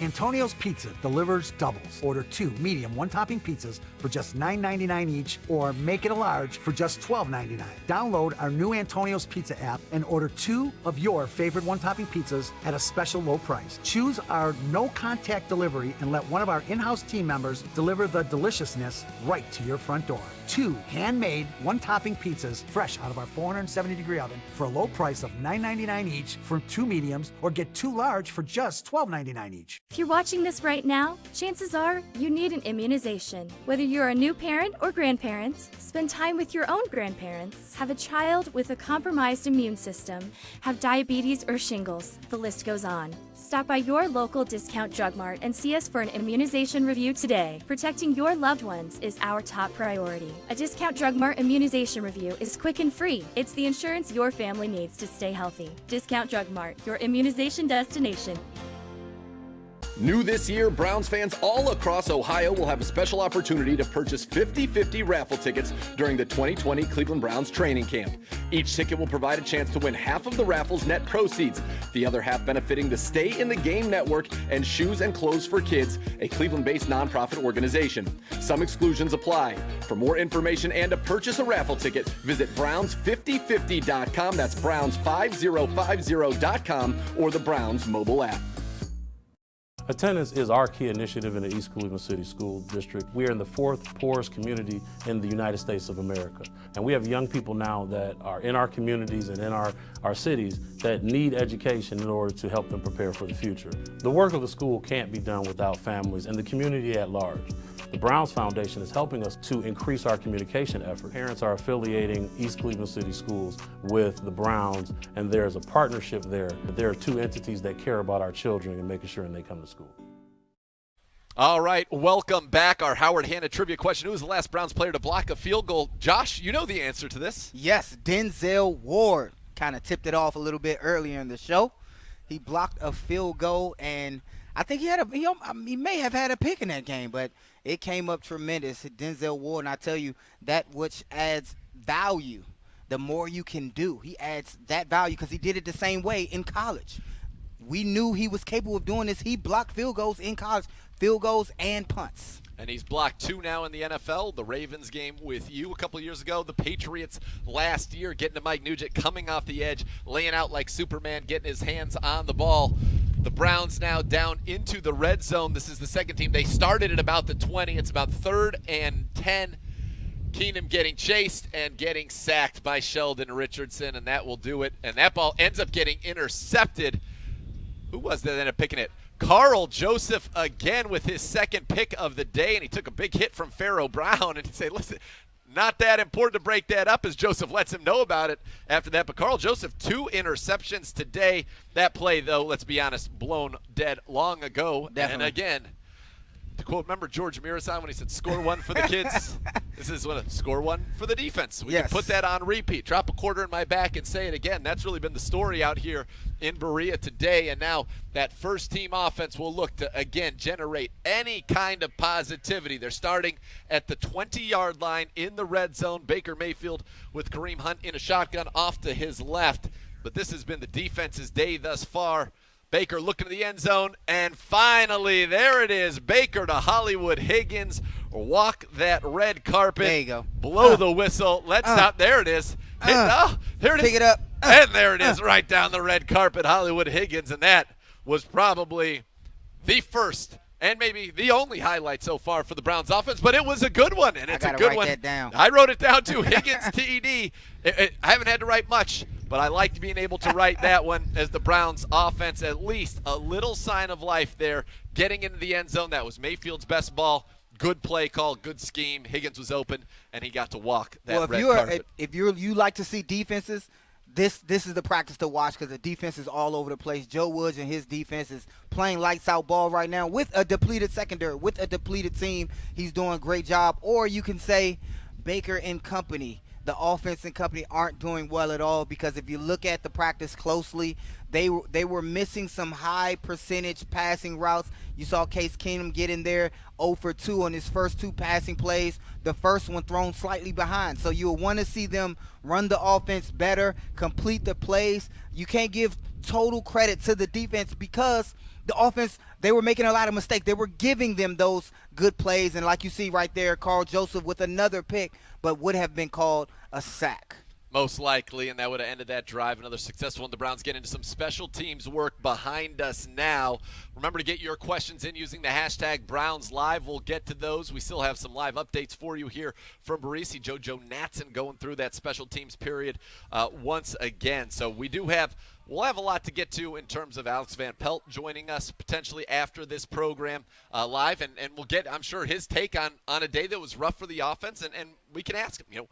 Antonio's Pizza delivers doubles. Order 2 medium one-topping pizzas for just $9.99 each, or make it a large for just $12.99. Download our new Antonio's Pizza app and order 2 of your favorite one-topping pizzas at a special low price. Choose our no-contact delivery and let one of our in-house team members deliver the deliciousness right to your front door. 2 handmade one-topping pizzas fresh out of our 470-degree oven for a low price of $9.99 each for 2 mediums, or get 2 large for just $12.99 each. If you're watching this right now, chances are you need an immunization. Whether you're a new parent or grandparent, spend time with your own grandparents, have a child with a compromised immune system, have diabetes or shingles, the list goes on. Stop by your local Discount Drug Mart and see us for an immunization review today. Protecting your loved ones is our top priority. A Discount Drug Mart immunization review is quick and free. It's the insurance your family needs to stay healthy. Discount Drug Mart, your immunization destination. New this year, Browns fans all across Ohio will have a special opportunity to purchase 50-50 raffle tickets during the 2020 Cleveland Browns training camp. Each ticket will provide a chance to win half of the raffle's net proceeds, the other half benefiting the Stay in the Game Network and Shoes and Clothes for Kids, a Cleveland-based nonprofit organization. Some exclusions apply. For more information and to purchase a raffle ticket, visit Browns5050.com. That's Browns5050.com or the Browns mobile app. Attendance is our key initiative in the East Cleveland City School District. We are in the 4th poorest community in the United States of America. And we have young people now that are in our communities and in our cities that need education in order to help them prepare for the future. The work of the school can't be done without families and the community at large. The Browns Foundation is helping us to increase our communication effort. Parents are affiliating East Cleveland City Schools with the Browns, and there's a partnership there. There are 2 entities that care about our children and making sure they come to school. All right, welcome back. Our Howard Hanna trivia question. Who was the last Browns player to block a field goal? Josh, you know the answer to this. Yes, Denzel Ward kind of tipped it off a little bit earlier in the show. He blocked a field goal, and I think he may have had a pick in that game, but it came up tremendous. Denzel Ward, and I tell you, that which adds value, the more you can do. He adds that value because he did it the same way in college. We knew he was capable of doing this. He blocked field goals in college, field goals and punts. And he's blocked 2 now in the NFL. The Ravens game with you a couple years ago. The Patriots last year, getting to Mike Nugent, coming off the edge, laying out like Superman, getting his hands on the ball. The Browns now down into the red zone. This is the second team. They started at about the 20. It's about 3rd and 10. Keenum getting chased and getting sacked by Sheldon Richardson, and that will do it. And that ball ends up getting intercepted. Who was that ended up picking it? Carl Joseph again with his second pick of the day, and he took a big hit from Pharaoh Brown, and he said, listen, not that important to break that up, as Joseph lets him know about it after that. But Carl Joseph, 2 interceptions today. That play, though, let's be honest, blown dead long ago. Definitely. And again, to quote, remember George Mirasan when he said, score 1 for the kids? This is what score 1 for the defense. We can put that on repeat. Drop a quarter in my back and say it again. That's really been the story out here in Berea today. And now that first team offense will look to, again, generate any kind of positivity. They're starting at the 20-yard line in the red zone. Baker Mayfield with Kareem Hunt in a shotgun off to his left. But this has been the defense's day thus far. Baker looking to the end zone, and finally, there it is. Baker to Hollywood Higgins. Walk that red carpet. There you go. Blow the whistle. Let's stop. There it is. There it is. Pick it up. And there it is, right down the red carpet, Hollywood Higgins. And that was probably the first and maybe the only highlight so far for the Browns offense, but it was a good one, and it's a good one. That down. I wrote it down too. Higgins TED. I haven't had to write much, but I liked being able to write that one as the Browns offense, at least a little sign of life there, getting into the end zone. That was Mayfield's best ball. Good play call, good scheme. Higgins was open, and he got to walk that red carpet. If you like to see defenses, this is the practice to watch because the defense is all over the place. Joe Woods and his defense is playing lights out ball right now with a depleted secondary, with a depleted team. He's doing a great job. Or you can say Baker and company, the offense and company aren't doing well at all, because if you look at the practice closely, they were missing some high percentage passing routes. You saw Case Keenum get in there 0 for 2 on his first 2 passing plays. The first one thrown slightly behind. So you'll want to see them run the offense better, complete the plays. You can't give total credit to the defense because the offense, they were making a lot of mistakes. They were giving them those good plays. And like you see right there, Carl Joseph with another pick, but would have been called a sack. Most likely, and that would have ended that drive. Another successful one. The Browns get into some special teams work behind us now. Remember to get your questions in using the hashtag BrownsLive. We'll get to those. We still have some live updates for you here from Barisi. JoJo Natson going through that special teams period once again. So we'll have a lot to get to in terms of Alex Van Pelt joining us potentially after this program live, and we'll get, I'm sure, his take on a day that was rough for the offense, and we can ask him,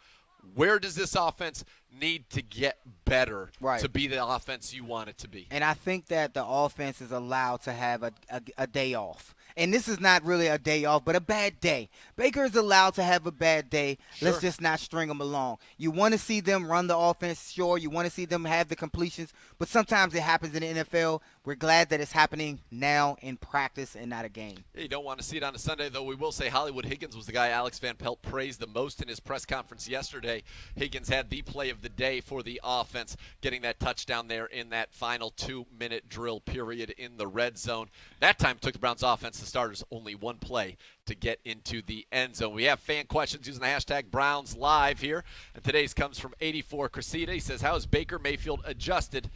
where does this offense need to get better to be the offense you want it to be? And I think that the offense is allowed to have a day off. And this is not really a day off, but a bad day. Baker is allowed to have a bad day. Sure. Let's just not string them along. You want to see them run the offense, sure. You want to see them have the completions, but sometimes it happens in the NFL. We're glad that it's happening now in practice and not a game. You don't want to see it on a Sunday, though. We will say Hollywood Higgins was the guy Alex Van Pelt praised the most in his press conference yesterday. Higgins had the play of the day for the offense, getting that touchdown there in that final 2-minute drill period in the red zone. That time took the Browns offense, the starters, only one play to get into the end zone. We have fan questions using the hashtag BrownsLive here, and today's comes from 84 Cressida. He says, how has Baker Mayfield adjusted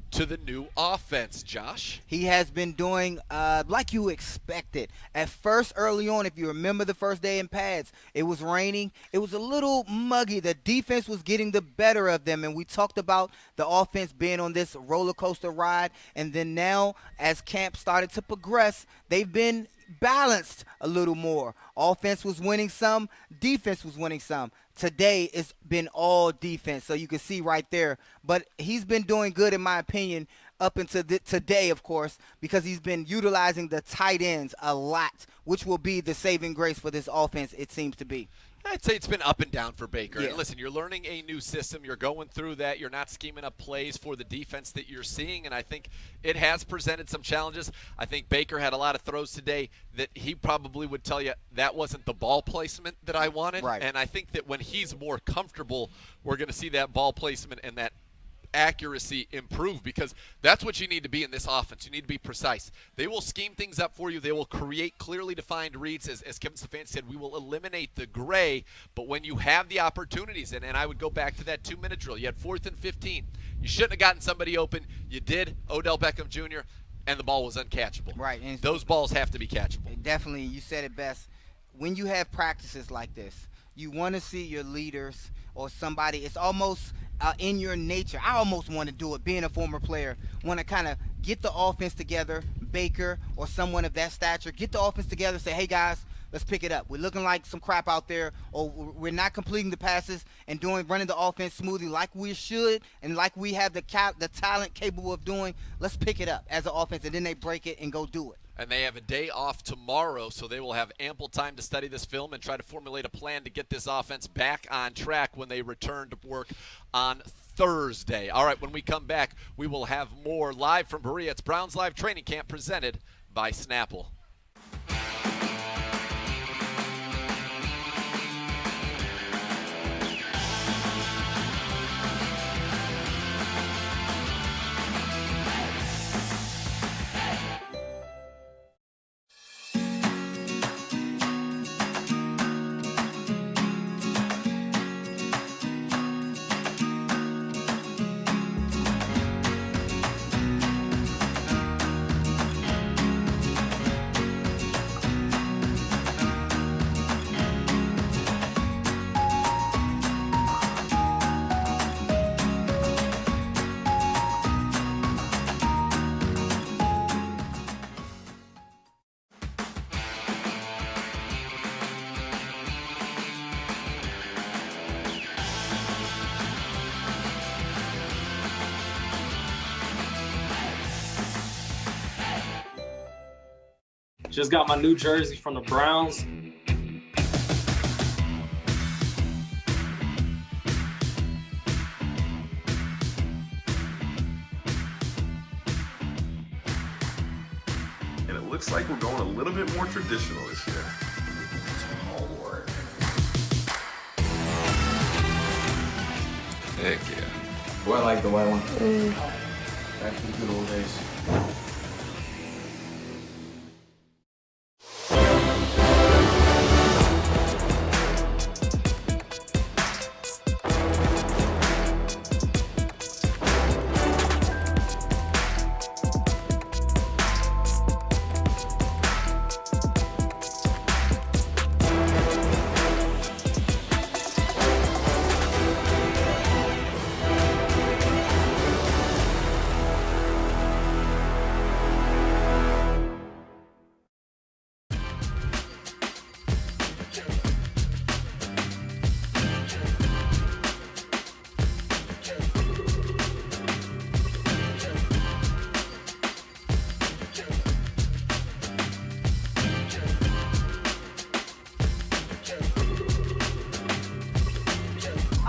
to the new offense, Josh? He has been doing like you expected. At first, early on, if you remember the first day in pads, it was raining. It was a little muggy. The defense was getting the better of them, and we talked about the offense being on this roller coaster ride. And then now, as camp started to progress, they've been balanced a little more. Offense was winning some, defense was winning some. Today it's been all defense, so you can see right there. But he's been doing good, in my opinion, up until today, of course, because he's been utilizing the tight ends a lot, which will be the saving grace for this offense, it seems to be. I'd say it's been up and down for Baker. Yeah. And listen, you're learning a new system. You're going through that. You're not scheming up plays for the defense that you're seeing, and I think it has presented some challenges. I think Baker had a lot of throws today that he probably would tell you that wasn't the ball placement that I wanted. Right. And I think that when he's more comfortable, we're going to see that ball placement and that accuracy improve, because that's what you need to be in this offense. You need to be precise. They will scheme things up for you. They will create clearly defined reads. As Kevin Stefanski said, we will eliminate the gray, but when you have the opportunities, and I would go back to that 2-minute drill. You had 4th and 15. You shouldn't have gotten somebody open. You did, Odell Beckham Jr., and the ball was uncatchable. Right. And those balls have to be catchable. Definitely. You said it best. When you have practices like this, you want to see your leaders or somebody, it's almost in your nature. I almost want to do it, being a former player, want to kind of get the offense together, Baker or someone of that stature, get the offense together, say, hey guys, let's pick it up. We're looking like some crap out there, or we're not completing the passes and running the offense smoothly like we should and like we have the talent capable of doing. Let's pick it up as an offense, and then they break it and go do it. And they have a day off tomorrow, so they will have ample time to study this film and try to formulate a plan to get this offense back on track when they return to work on Thursday. All right, when we come back, we will have more live from Berea. It's Browns Live Training Camp presented by Snapple. Just got my new jersey from the Browns. And it looks like we're going a little bit more traditional this year. Heck yeah. Well, I like the white one. Back to the good old days.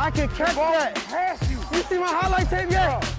I can catch that. Pass you. You see my highlight tape yet?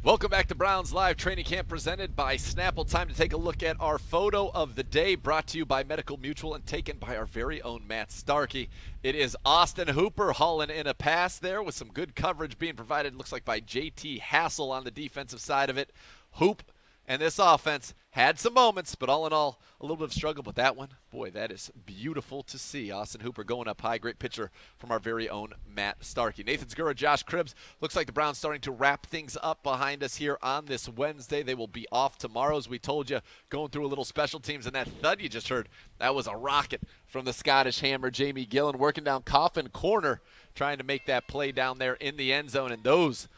Welcome back to Browns Live Training Camp presented by Snapple. Time to take a look at our photo of the day, brought to you by Medical Mutual and taken by our very own Matt Starkey. It is Austin Hooper hauling in a pass there with some good coverage being provided, looks like by J.T. Hassel on the defensive side of it. Hoop and this offense had some moments, but all in all, a little bit of struggle. But that one, boy, that is beautiful to see. Austin Hooper going up high. Great picture from our very own Matt Starkey. Nathan Zgura, Josh Cribbs. Looks like the Browns starting to wrap things up behind us here on this Wednesday. They will be off tomorrow, as we told you, going through a little special teams. And that thud you just heard, that was a rocket from the Scottish Hammer, Jamie Gillen, working down Coffin corner, trying to make that play down there in the end zone. And those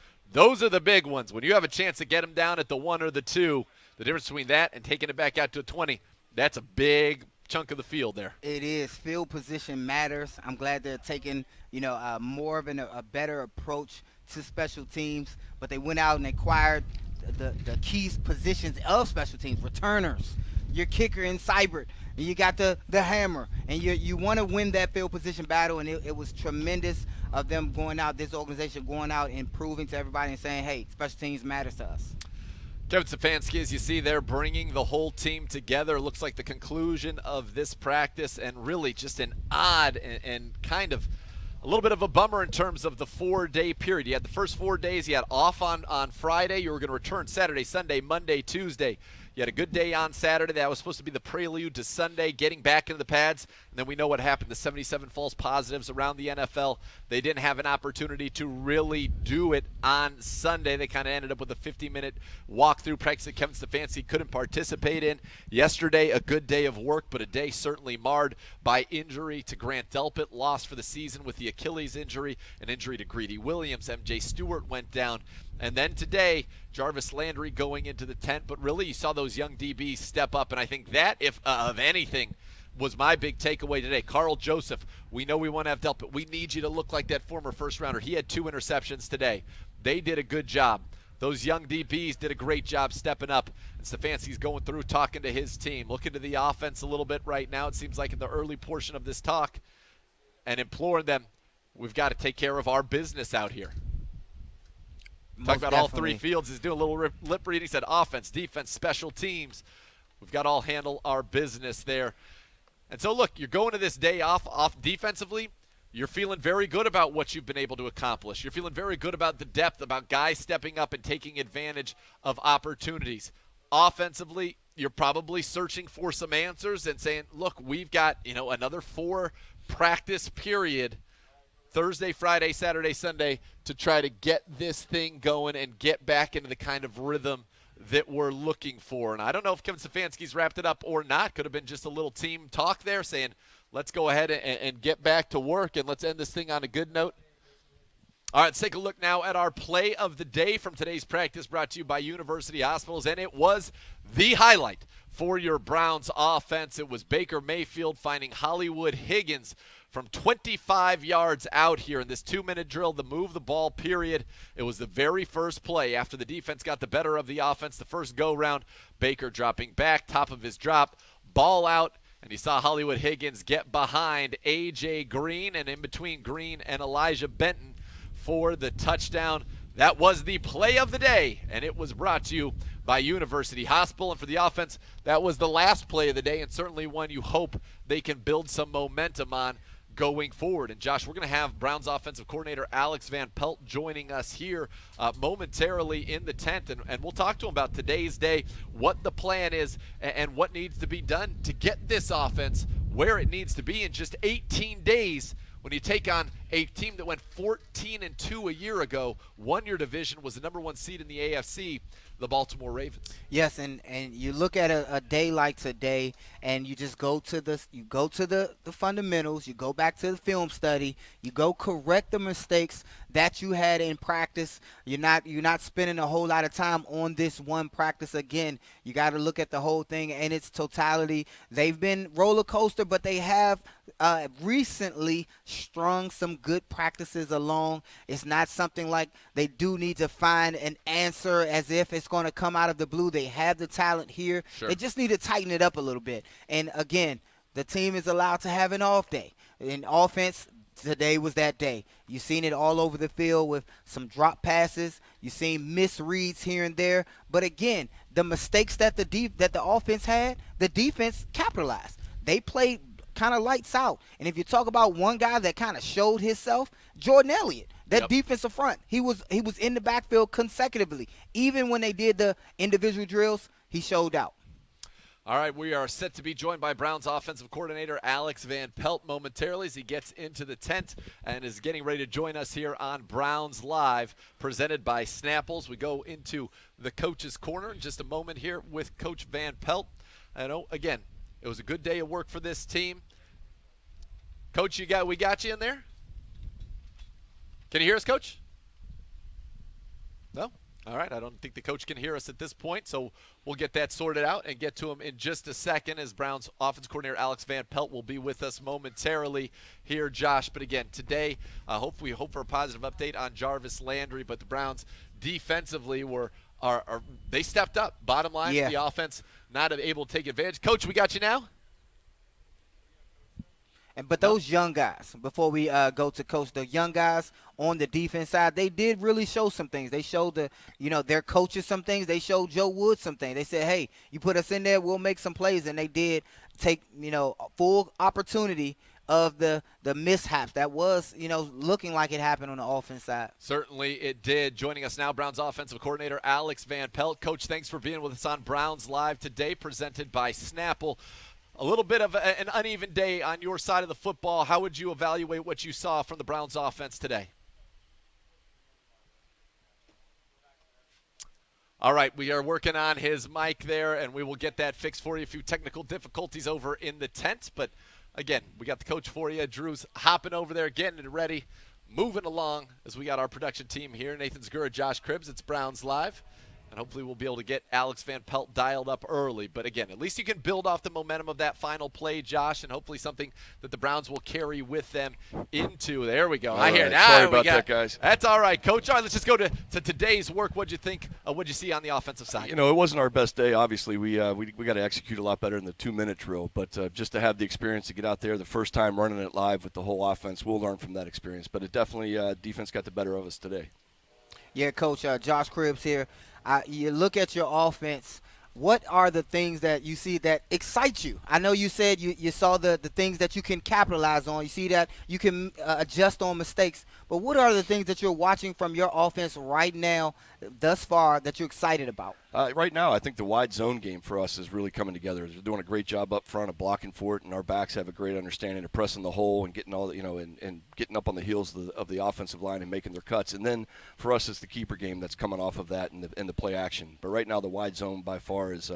are the big ones. When you have a chance to get them down at the 1 or the 2, the difference between that and taking it back out to a 20, that's a big chunk of the field there. It is. Field position matters. I'm glad they're taking, more of a better approach to special teams, but they went out and acquired the key positions of special teams, returners, your kicker in Seibert, and you got the hammer, and you want to win that field position battle, and it was tremendous of them going out, this organization going out and proving to everybody and saying, hey, special teams matters to us. Kevin Stefanski, as you see there, bringing the whole team together. Looks like the conclusion of this practice, and really just an odd and kind of a little bit of a bummer in terms of the 4-day period. You had the first 4 days. You had off on Friday. You were going to return Saturday, Sunday, Monday, Tuesday. You had a good day on Saturday. That was supposed to be the prelude to Sunday, getting back into the pads. And then we know what happened. The 77 false positives around the NFL. They didn't have an opportunity to really do it on Sunday. They kind of ended up with a 50-minute walkthrough practice that Kevin Stefanski couldn't participate in. Yesterday, a good day of work, but a day certainly marred by injury to Grant Delpit, lost for the season with the Achilles injury, an injury to Greedy Williams. MJ Stewart went down. And then today, Jarvis Landry going into the tent. But really, you saw those young DBs step up. And I think that, if of anything, was my big takeaway today. Carl Joseph, we know we want to have Delpit. We need you to look like that former first-rounder. He had 2 interceptions today. They did a good job. Those young DBs did a great job stepping up. And Stefanski's going through, talking to his team, looking to the offense a little bit right now. It seems like in the early portion of this talk, and imploring them, we've got to take care of our business out here. Talk about all 3 fields. He's doing a little lip reading. He said offense, defense, special teams. We've got to all handle our business there. And so, look, you're going to this day off defensively. You're feeling very good about what you've been able to accomplish. You're feeling very good about the depth, about guys stepping up and taking advantage of opportunities. Offensively, you're probably searching for some answers and saying, look, we've got, another 4 practice period, Thursday, Friday, Saturday, Sunday, to try to get this thing going and get back into the kind of rhythm that we're looking for. And I don't know if Kevin Stefanski's wrapped it up or not. Could have been just a little team talk there saying, let's go ahead and get back to work and let's end this thing on a good note. All right, let's take a look now at our play of the day from today's practice, brought to you by University Hospitals, and it was the highlight for your Browns offense. It was Baker Mayfield finding Hollywood Higgins from 25 yards out here in this 2-minute drill, the move the ball period. It was the very first play after the defense got the better of the offense, the first go-round. Baker dropping back, top of his drop, ball out, and he saw Hollywood Higgins get behind A.J. Green, and in between Green and Elijah Benton for the touchdown. That was the play of the day, and it was brought to you by University Hospital. And for the offense, that was the last play of the day, and certainly one you hope they can build some momentum on going forward. And Josh, we're going to have Browns offensive coordinator Alex Van Pelt joining us here momentarily in the tent, and we'll talk to him about today's day, what the plan is, and what needs to be done to get this offense where it needs to be in just 18 days. When you take on a team that went 14-2 a year ago, won your division, was the number 1 seed in the AFC, the Baltimore Ravens. Yes, and you look at a day like today, and you just go to the fundamentals, you go back to the film study, you go correct the mistakes that you had in practice. You're not spending a whole lot of time on this one practice. Again, you got to look at the whole thing in its totality. They've been roller coaster, but they have recently strung some good practices along. It's not something like they do need to find an answer as if it's going to come out of the blue. They have the talent here. Sure. They just need to tighten it up a little bit. And again, the team is allowed to have an off day. In offense, today was that day. You've seen it all over the field with some drop passes. You've seen misreads here and there. But again, the mistakes that the offense had, the defense capitalized. They played kind of lights out. And if you talk about one guy that kind of showed himself, Jordan Elliott, that defensive front, he was in the backfield consecutively. Even when they did the individual drills, he showed out. All right, we are set to be joined by Browns offensive coordinator Alex Van Pelt momentarily as he gets into the tent and is getting ready to join us here on Browns Live, presented by Snapples. We go into the coach's corner in just a moment here with Coach Van Pelt. I know, again, it was a good day of work for this team. Coach, we got you in there? Can you hear us, Coach? No? All right, I don't think the coach can hear us at this point, so we'll get that sorted out and get to him in just a second as Browns offense coordinator Alex Van Pelt will be with us momentarily here, Josh. But again, today, we hope for a positive update on Jarvis Landry, but the Browns defensively they stepped up. Bottom line, the offense not able to take advantage. Coach, we got you now? But those young guys, before we go to coach, the young guys on the defense side, they did really show some things. They showed their coaches some things. They showed Joe Wood some things. They said, hey, you put us in there, we'll make some plays. And they did take, full opportunity of the mishaps that was, looking like it happened on the offense side. Certainly it did. Joining us now, Browns offensive coordinator Alex Van Pelt. Coach, thanks for being with us on Browns Live today, presented by Snapple. A little bit of an uneven day on your side of the football. How would you evaluate what you saw from the Browns offense today? All right, we are working on his mic there, and we will get that fixed for you. A few technical difficulties over in the tent. But, again, we got the coach for you. Drew's hopping over there, getting it ready, moving along as we got our production team here. Nathan Zgura, Josh Cribbs. It's Browns Live. And hopefully we'll be able to get Alex Van Pelt dialed up early. But, again, at least you can build off the momentum of that final play, Josh, and hopefully something that the Browns will carry with them into. There we go. All I hear right. now. Sorry about that, guys. That's all right, Coach. All right, let's just go to today's work. What'd you think? What'd you see on the offensive side? It wasn't our best day, obviously. We got to execute a lot better in the 2-minute drill. But just to have the experience to get out there the first time running it live with the whole offense, we'll learn from that experience. But it definitely defense got the better of us today. Yeah, Coach, Josh Cribbs here. You look at your offense, what are the things that you see that excite you? I know you said you saw the things that you can capitalize on. You see that you can adjust on mistakes. But what are the things that you're watching from your offense right now thus far that you're excited about? Right now, I think the wide zone game for us is really coming together. They're doing a great job up front of blocking for it, and our backs have a great understanding of pressing the hole and getting all and getting up on the heels of the offensive line and making their cuts. And then for us, it's the keeper game that's coming off of that and the play action. But right now, the wide zone by far is,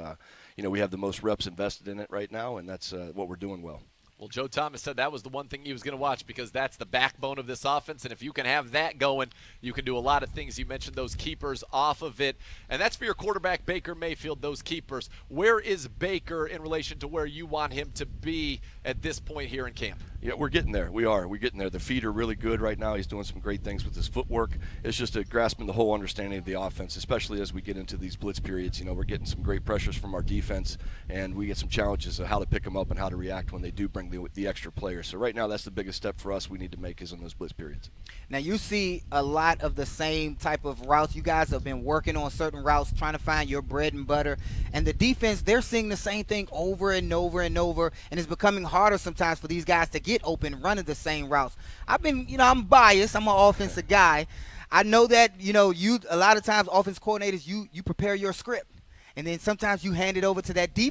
we have the most reps invested in it right now, and that's what we're doing well. Well, Joe Thomas said that was the one thing he was going to watch because that's the backbone of this offense. And if you can have that going, you can do a lot of things. You mentioned those keepers off of it. And that's for your quarterback, Baker Mayfield, those keepers. Where is Baker in relation to where you want him to be at this point here in camp? Yeah, we're getting there. We're getting there. The feet are really good right now. He's doing some great things with his footwork. It's just grasping the whole understanding of the offense, especially as we get into these blitz periods. We're getting some great pressures from our defense, and we get some challenges of how to pick them up and how to react when they do bring the extra players. So right now, that's the biggest step for us we need to make is in those blitz periods. Now, you see a lot of the same type of routes. You guys have been working on certain routes, trying to find your bread and butter. And the defense, they're seeing the same thing over and over and over, and it's becoming harder sometimes for these guys to get open running the same routes. I'm biased. I'm an offensive guy. I know that, a lot of times offense coordinators, you prepare your script. And then sometimes you hand it over to that defense.